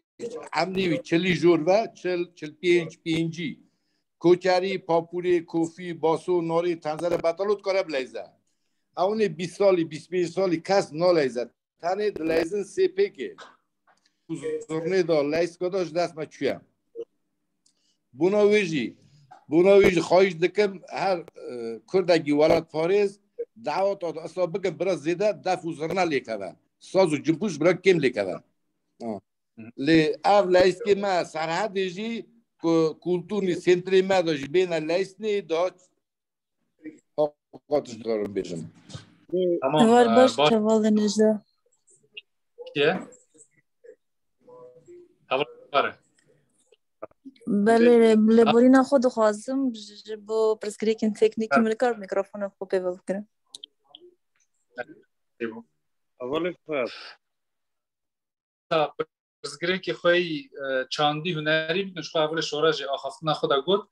Speaker 9: عملیوی 40 جور و 45 پینجی کوچری پاپوری کوفی باسو ناری تنظر بطالوت کاره بلیزه اونه 20 سالی 25 سالی کس نالیزه تنه دلیزن سپه که زرنه دا لیز کداش دست ما چویم بناویجی خواهش دکم هر کردگی ولد پاریز دعوت آد اصلا بگم برا زیده دف و زرنه لیکه ساز و جنبوش برا کم لیکه لی او لیس که ما سرحد جی کلتورنی سنتری ما داشت بین لیس نی داشت حقاتش دارم بیشم
Speaker 14: ایوار باش حواله نجا
Speaker 1: کیه؟ حواله باره
Speaker 14: بله لبورینا خود خوازم با پرسکریکن تکنیکی ملکار میکروفون خوب بیول کرم
Speaker 5: اولی فرد
Speaker 1: پرسگری خوی چاندی هنری بودن شو اول شوراج آخافتنا خدا گفت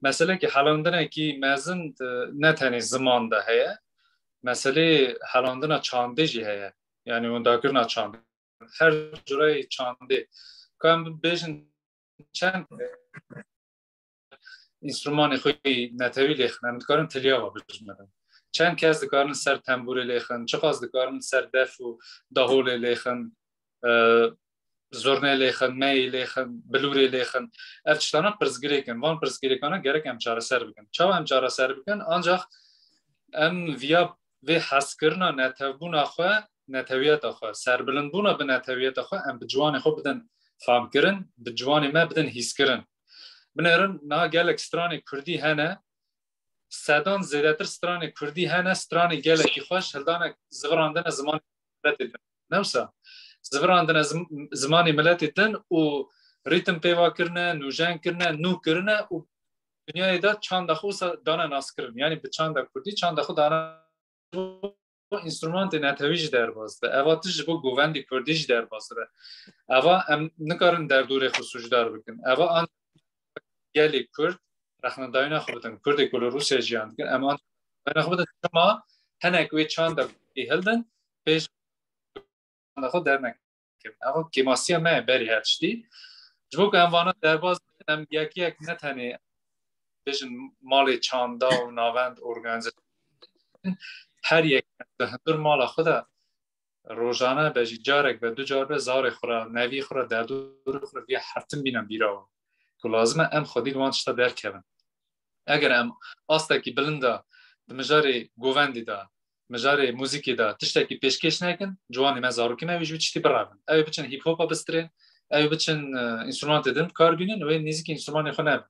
Speaker 1: مسئله که حلاندنه که مزند نه تنی زمان ده هست مسئله حلاندنه چانده جی هست یعنی اون داکرنا چانده هر جورای چانده که بیشن چند اینسترومان خوی نتوی لیخن هم دکارن تلیاوا بجمدن چند کس دکارن سر تنبوری لیخن چه خواست دکارن سر دف و دهول لیخن زرنه لیخن می لیخن بلوری لیخن افتشتانا پرزگری کن وان پرزگری کنه گرک هم چاره سر بکن چاو هم چاره سر بکن آنجا ام ویا و حس کرنا نتوبون آخوا نتویت آخوا سر بلند بونا به نتویت آخوا ام بجوان خو بدن فهم کرن بجوان ما بدن حس کرن بنرن نا گلک سترانی کردی هنه سدان زیادتر سترانی کردی هنه سترانی گلکی خوش هلدان زغراندن زمان ملت نوسا زغراندن زمانی ملت دن و ریتم پیوا کرنه نوجان کرنه نو کرنه و دنیای دا چند خوص دانه ناس کرن یعنی به چند کردی چند خو دانه اینسترومنت نتویج در بازده اواتش با گووندی کردیش در بازده اوا ام نکارن در دوره خصوصی دار بکن اوا آن گلی کرد رخنه داینا خوبتن کردی کل روسیه جیان کن اما داینا خوبتن شما هنگوی چند هلدن پیش خود در نکن اما کماسی همه بری هرچدی جبو که اموانا در باز هم یک نتنی بیشن مال چاندا و ناوند ارگانزه هر یک در مال خدا روزانه بجی جارک و دو جار به زار خورا نوی خورا در دور خورا بیا حرتم بینم بیراو که لازمه ام خودی وانشتا درکبن اگر ام آستا کی بلنده مجاری گووندی دا مجاری موزیکی دا تشتاکی پیشکش نکن جوانی مزارو که مویجوی چیتی برابن اوی بچن هیپ هاپا بسترین اوی بچن اینسترومنت دن کار بینن و نیزی که اینسترومنت خو نبن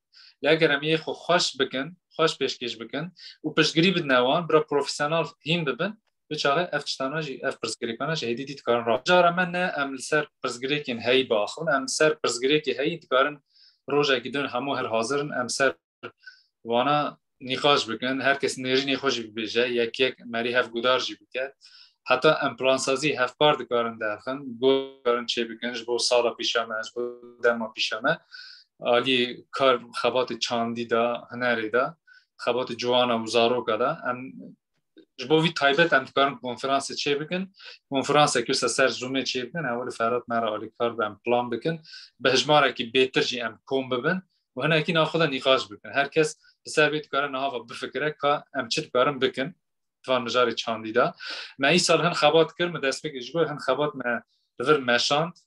Speaker 1: اگر ام یه خو خوش بکن خوش پیشکش بکن و پشگری بدنوان برای پروفیسیونال هیم ببن بچاره افتشتاناجی اف پرزگری کناج هدی دیت کارن را جارا من نه ام سر پرزگری کن هی باخون ام سر پرزگری که هی کارن روزا گیدن همو هر حاضرن ام سر وانا نقاش بکن هر کس نری نخوش بیجه یک مری هف گودار جی بکن حتی ام پلانسازی هفبار دکارن داخن گورن چه بکنش بو سالا پیشامه بو دما پیشامه علی کار خبات چاندی دا هنری دا خبات جوانا و زاروکا دا ام جبو وی تایبت ام دکارن کنفرانس چه بکن کنفرانس که سر زومه چه بکن اول فرات مرا علی کار بهم پلان بکن به هجماره که بهتر جی ام کوم ببن و هنا اکی ناخدا نقاش بکن هر کس بسر بیت کارن نها و بفکره که ام چه کارن بکن توان مجاری چاندی دا ما ای سال هن خبات کرد دست بگی جبو هن خبات ما دور مشاند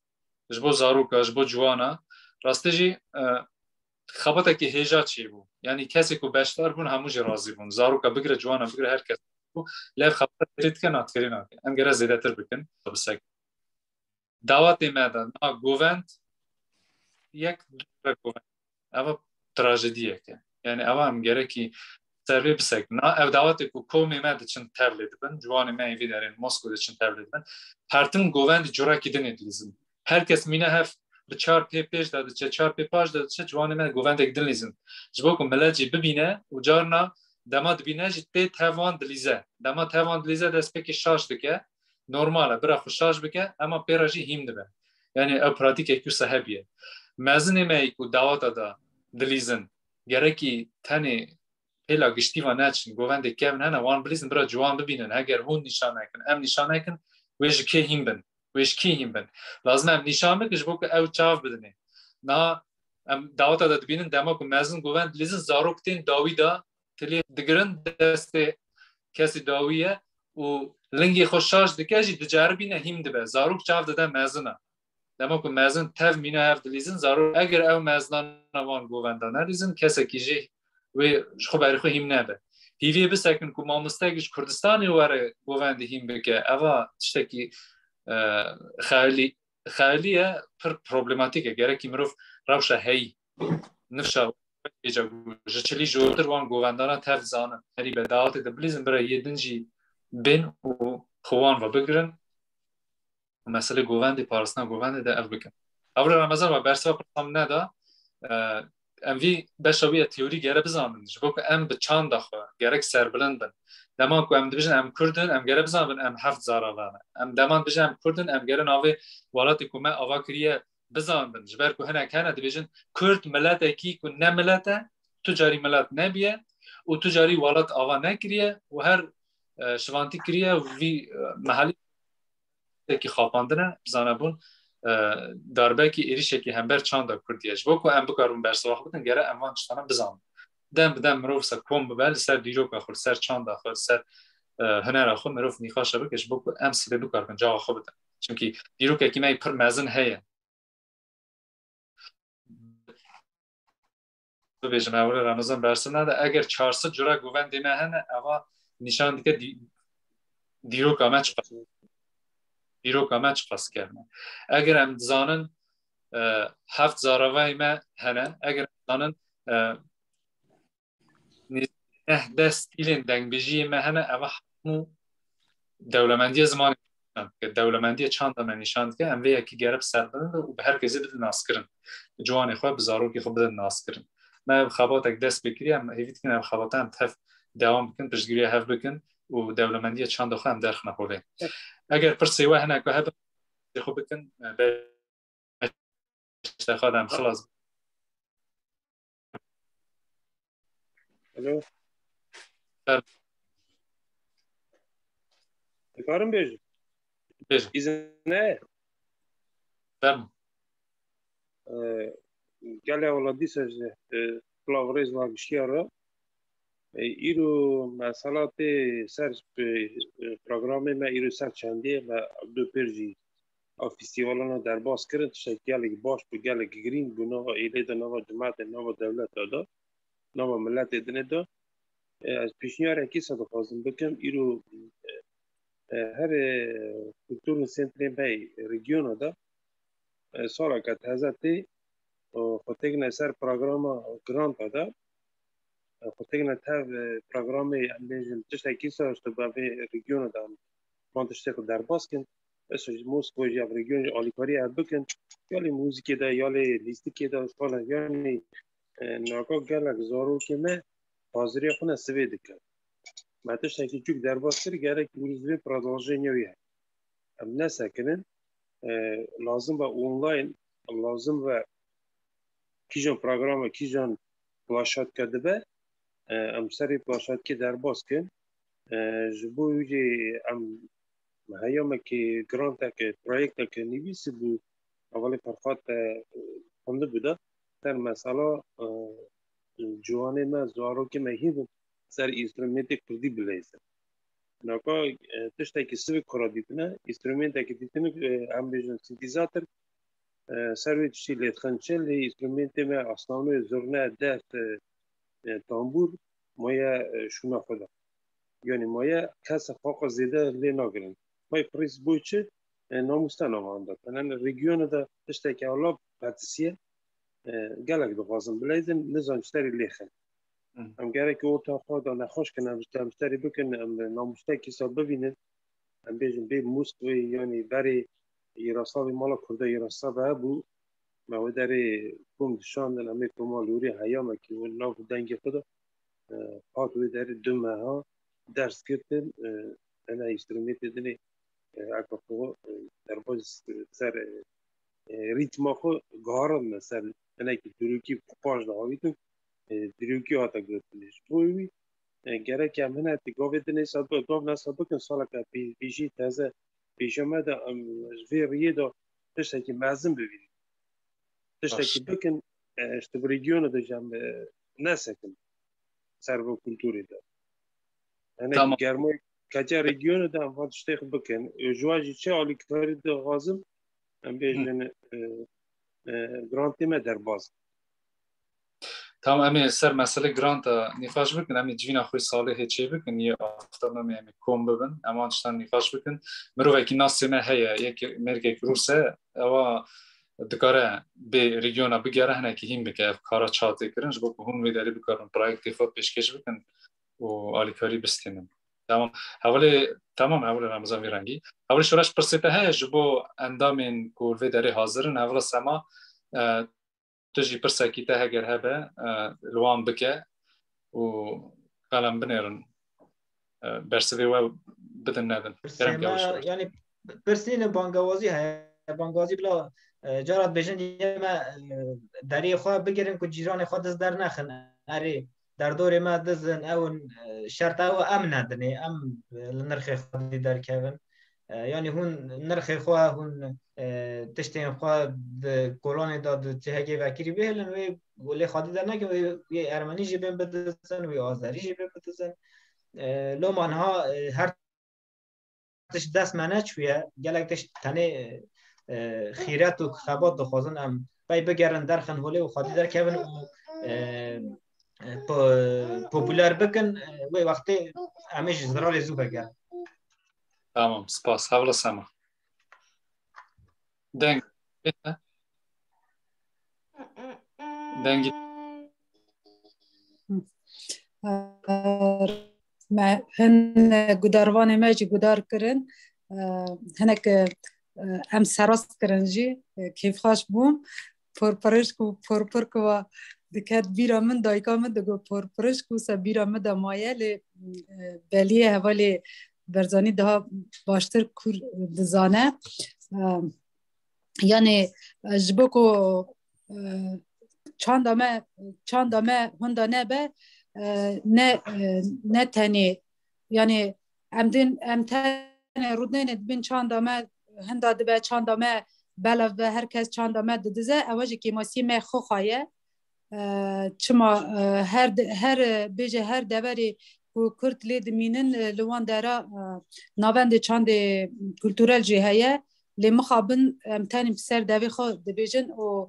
Speaker 1: جبو زاروکا جبو جوانا راسته جی خباته که هیجا چی بو یعنی کسی که بشتر بون هموش راضی بون زاروکا بگیره جوانا بگیره هر کس لیف خبات ترید کن آتکری ناکن ام گره زیده تر بکن بسک دعوت میدن نا گووند یک دور گووند اما تراژدیه که یعنی اما هم گره که سروی بسک نا او دعوت که کومی مد چن تبلید بن جوانی من وی دارن مسکو چن تبلید بن پرتن گووند جورا کی دنه لیزم هر کس مینه هف به 4 پیج داده چه 4 پیج داده چه جوانی من گووند یک دلیزم جبو کو ملاجی ببینه و جارنا دماد بینه جته توان دلیزه دماد توان دلیزه دست پک شاش دکه نورماله برا خوشاش بکه اما پیراجی هیم دبه یعنی او پراتیک یکو صحبیه مزنه می کو دعوت دا دلیزن گره کی تنه هلا گشتی و نچن گوونده که من هنه وان بلیزن برا جوان ببینن اگر هون نشان نکن ام نشان نکن ویش که هیم بن ویش کی هیم بن لازم ام نشان بکش بو که او چاف بدنه نا ام دعوت دا ببینن دما کو مزن گووند دلیزن زاروکتین داوی دا تلی دگرن دست کسی داویه و لنگی خوشاش دکجی دجاربی نه هیم دبه زاروک چاف داده مزنه دما کو مزن تف مینه هف دلیزن زاروک اگر او مزنان وان گووندانه لیزن کسی کیجی و خب برای خو هیم نبه هیوی بسکن که مامستگیش کردستانی واره گوونده هیم بکه اوا تشتکی خیلیه پر پروبلماتیکه گره که مروف روشه هی نفشه ایجا جچلی جورتر وان گووندانا تف زانن هری به دعوت دبلیزن برای یه دنجی بین و خوان و بگرن مسئله گوونده پارسنا گوونده ده اف بکن اول رمضان و برسوا پرسام ندا ام وی بشوی تئوری گره بزنن جبو که ام به چند داخل گرک سربلند بن دمان کو ام دبیجن ام کردن ام گره بزنن ام 7 زاراوانه ام دمان بجن ام کردن ام گره ناوی ولات کومه اواکریه بزنن جبر کو هنه کنه دبیجن کرد ملت کی کو نه ملت تجاری ملت نبیه و تجاری ولات اوا نکریه و هر شوانتی کریه وی محلی کی خواپاندنه بزنبون darbe ki erişe ki hember çanda kurdiyeş bu ko em bikarum bersax bidin gere emvan çtana bizan dem mirov sa kom bel ser diroka xur ser çanda xur ser huner xur mirov nixaşa bikeş bu em sibe bikarın jawa xur bidin çünkü diroka ki me pir mezin heye bu bejim evre ramazan bersine de eğer çarsı cura güven deme hene ava nişan dike diroka me çıkar دیروکا ما چقاس کرده اگر هم زانن 7 زاروای ما هنه اگر زانن نه دست ایلین دنگ بجی ما هنه اوه همو دولمندی زمان که دولمندی چند تا نشاند که ام وی کی گرب سر بدن و به هر کسی بده ناس کردن جوان خو بزارو کی خو بده ناس کردن ما خبات دست بکری ام هیویت کنم خباتم تف دوام بکن پشگیری هف بکن و دولمندی چند تا خو درخ نخوله اگر پرسی و هنه که هب خوب بکن به اشتخادم خلاص
Speaker 5: الو کارم بیج izine
Speaker 1: tamam
Speaker 5: gale oladi se plavres la gişiara iru mesalate ser programme me iru ser çandi me do perji a festivalana derbas kirin şekillik baş bu gelek green bu nova ile de nova cemaat nova devlet da nova millet edine de az pişniyar ki sad fazım bekem iru her kültürün sentrin bey regiona da sonra kat hazati خطينا سر برنامج جرانت هذا خطينا تاب برنامج لازم تشتكي صار تبع في ريجيون ده ما تشتغل در باسكن بس موسيقى جا في ريجيون أوليكاري أبكن يالي موسيقى ده يالي ليستيكي ده صار يعني ناقة قالك زارو كمان حاضرية خنا سويدك ما تشتكي تشوك درباس كر جارك ورزبي برادانجي نيويا ام نسكنن لازم با اونلاين لازم با کیجان پروگرام کیجان پلاشات کرده به ام سری پلاشات که درباس کن جبو یه ام هیام که گرانت که پروژه که نویسی بود اولی فرقات خونده بوده در مثلا جوانه ما زارو که مهید سر اینسترومنت کردی بلیزه نکا تشتا که سوی کرا دیتنه اینسترومنت که دیتنه هم بیشتر سینتیزاتر سروی چی لیتخنچه لی اینسترومنت ما اصلا زرنه دست تنبور مایا شونا خدا یعنی مایا کس فاق زیاده لی نگرن مای پریس بوچه ناموستان آمانده من ریگیون دا تشتا که حالا پاتیسیه گلک دخوازم بلیزن نزانشتری لیخن ام گره که اوتا خدا نخوش کنم مشتری بکنم ناموسته کسا ببینن ام بیجن بی موسکوی یعنی بری ایراساوی مالا کرده ایراسا بو ما داری کوم دشاندن امی کومالوری حیامه که ناف دنگ خدا پاتوی داری دو ماه درس کردن انا اینسترومنت دنی اکافو در باز سر ریتم خو گارن سر انا که دروکی پاش داویتون دروکی هاتا گرفتنش بوی گره که همه تگاوی دنی سال گاو نسال بکن سال که پیشی تازه پیشما دا ریه دا تشتی که مازن ببینید تشتی که بکن اشتباه ریگیون دا جمع نسکن سرو کلتوری دا انا گرمای کجا ریگیون دا هم تشتی بکن جواجی چه آلیکتاری دا غازم هم بیشن گرانتی ما در باز
Speaker 1: تمام امی سر مسئله گرانت نفاش بکن امی جوینا خوی ساله هیچی بکن یه آفتاب امی کم ببن اما انشتان نفاش بکن مروه اکی ناسی ما هیا یک مرگه روسه او دکاره به ریگیونا بگیره هنه که هیم بکه کارا چاته کرنش بکن هون ویداری بکارن پرایکتی خود پیشکش بکن و آلیکاری بستینن تمام اولی رمضان ویرنگی اولی شورش پرسیته های جبو اندامین کول ویداری حاضرن اولا سما تجي برساكيتا هاجر هبا لوان بكا وقالم بنيرن برسوي و بدن نادن
Speaker 11: يعني برسين بانغوازي هاي بانغوازي بلا جارات بجن يما داري خو بگيرن كو جيران خو دز در نخن اري در دور ما دزن او شرط او امن دني ام نرخ خو در كيفن يعني هون نرخ خو هون تشتين خو کلون داد تهگی وکیری بهلن و ولی خادی در نکه و ارمنی جبن بدزن و آذری جبن بدزن لو منها هر تش دست منه چویه گلک تش تنه خیرات و خبات دخوازن ام بای بگرن درخن ولی و خادی در کهون پوپولار بکن و وقتی همش زرال زو بگرن
Speaker 1: تمام سپاس حوالا سما دنگ دنگی
Speaker 3: ما هن گداروان ما جی گدار کرن هنک ام سراست کرن جی کیف خاش بوم پرپرش کو پرپر کو دکات بیرا من دایکا من دگو پرپرش کو سبیرا من دمایل بلیه حوالی برزانی ده باشتر کور دزانه یعنی جبو کو چاندامه هندانه به نه تنی یعنی ام تنی رودنه بین چاندامه هندا دبه چاندامه بلا به هر کس چاندامه ددزه اواجی که ماسی ما خو خایه چما هر بیجه هر دوری و کرد لید مینن لوان دارا ناوند چاند کلتورل جهیه لمخابن امتحان بسر دوی خود دبیجن و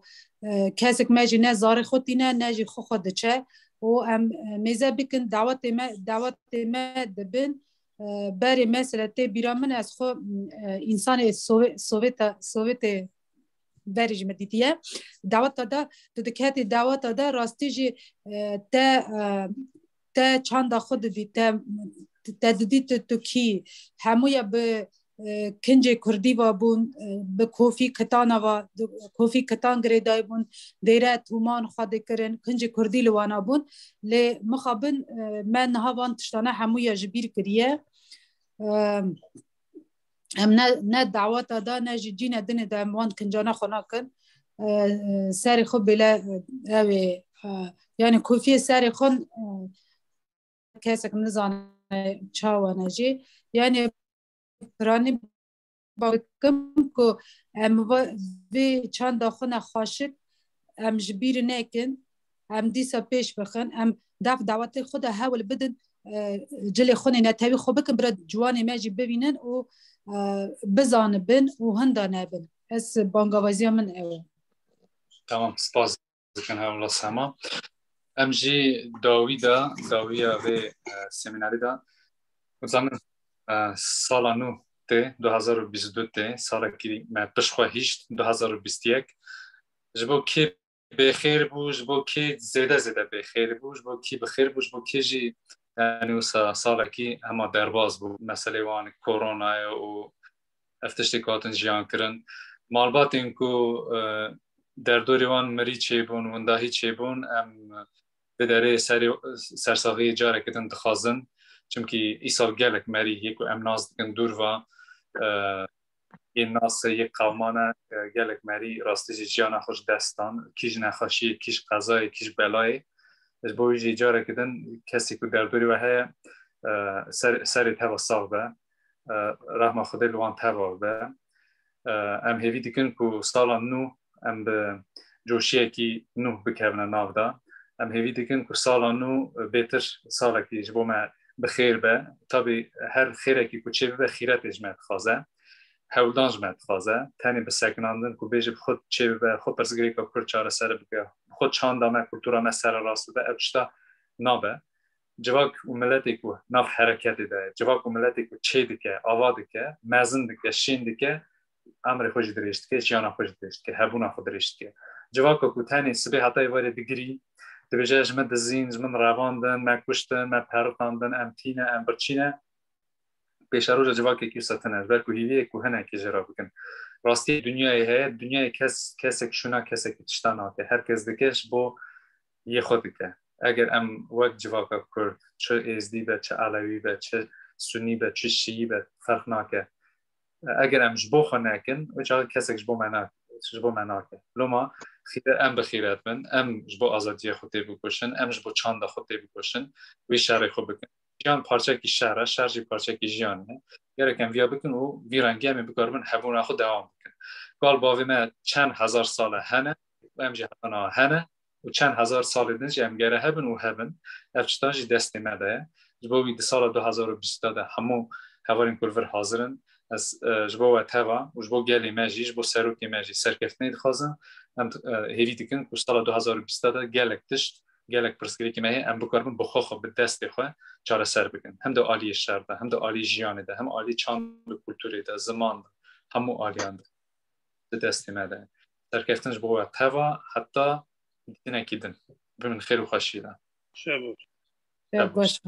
Speaker 3: کسک ماجی نه زار خود دینه نجی خود دچه و ام میزه بکن دعوت ما دبن بری مثلا تی بیرامن از خو انسان سوویت برج مدیتیه دعوت داده دکتی دعوت داده راستی جی تا چند خود دی تا دیدی تو کی همویا به کنج کردی و بون به کوفی کتان و کوفی کتان گریدای بون دیره تومان خود کرن کنج کردی لوانا بون لی مخابن من هاوان تشتانه همویا جبیر کریه هم نه دعوت دا نه جینا دنه دا موان کنجانا خنا کن سری خو بلا اوی یعنی کوفی سری خون کسک نزانه چاوانه جی یعنی پرانی باکم کو ام وی چند داخل خاشک ام جبیر نکن ام دیسا پیش بخن ام دعوت خود حاول بدن جل خونی نتوی خوب بکن برای جوانی ماجی ببینن و بزان بن و هندا نبن اس بانگوازی من او
Speaker 1: تمام سپاس دکن هولا سما ام جی داوی و سمیناری دا زمان سالا نو ته 2022 ته سالا کی ما پشخوا هیچ 2021 جبو کی بخیر بو جبو کی زیاده بخیر بو جبو کی بخیر بو جبو کی جی یعنی سالا کی اما درباز بو مسئله وان کرونا و افتشتکاتن جیان کرن مالبات اینکو در دوریوان مری چه بون ونداهی چه بون ام بداره سرساقی جاره کتن دخازن چونکی ایسال گلک مری یکو ام ناز دکن دور و این ناس یک قومانه گلک مری راستی جیان خوش دستان کیش نخاشی کیش قضای کیش بلای از بویجی جاره کتن کسی که در دوری و های سری توا ساق به رحمه خود لوان توا به ام هیوی دیکن که سالا نو ام به جوشیه کی نو بکرنه ناو دا ام هیوی دیکن که سالا نو بهتر سالا کی جبو ما بخیر به طبی هر خیره کی کچه به خیرت اجماعت خوازه هولدان جماعت خوازه تانی به سکناندن که بیجب خود چه به خود پرسگری که کرد چاره سر بگه خود چاندامه کلتورا مسر راست به ابشتا نابه جواک و ملتی که ناف حرکتی ده جواک و ملتی که چه دیگه آوا دیگه مزن دیگه شین دیگه امر خوش درشت که جیانا خوش درشت که هبونا خود درشت که جواک که تانی سبی حتی وارد دیگری دبیجه جمع دزین جمع رواندن مکوشتن مپرتاندن امتینه امبرچینه پیش روز جواکی که ستنه بلکه هیویه که هنه که جرا بکن راستی دنیای هست دنیای کسی کشونا کسی که تشتانا که هر کس دکش با یه خود که اگر ام وقت جواکا کرد چه ازدی به چه علوی به چه سنی به چه شیعی به فرق ناکه اگر ام جبو خونه کن و چه کسی جبو مناکه لما خیره ام بخیرت من ام جبو آزادی خودی بکشن ام جبو چاند خودی بکشن وی شهر خود بکن جان پارچه کی شهر جی پارچه کی جانه گرکم ویا بکن و ویرانگی هم بکاربن هبون خود دوام بکن قال باوی ما چند هزار ساله هنه و ام جهانا هنه و چند هزار سال دنج ام گره هبن و هبن افشتاجی دستی مده جبوی د سال 2020 ده همو هوارین کلور حاضرن از جبو توا و جبو گلی ماجی جبو سروکی ماجی سرکفتنی دخوازن ام هیوی دیکن که سال 2020 ده گلک تشت گلک پرسکری که ماهی ام بکاربن بخوخ به دست خو چاره سر بکن هم دو عالی شهر ده هم دو عالی جیانه ده هم عالی چاند کلتوری ده زمان ده همو عالیان ده دستی مده سرکفتن جبو توا حتی دیدن اکیدن بمن خیر و خوشی ده
Speaker 5: شباب
Speaker 3: باش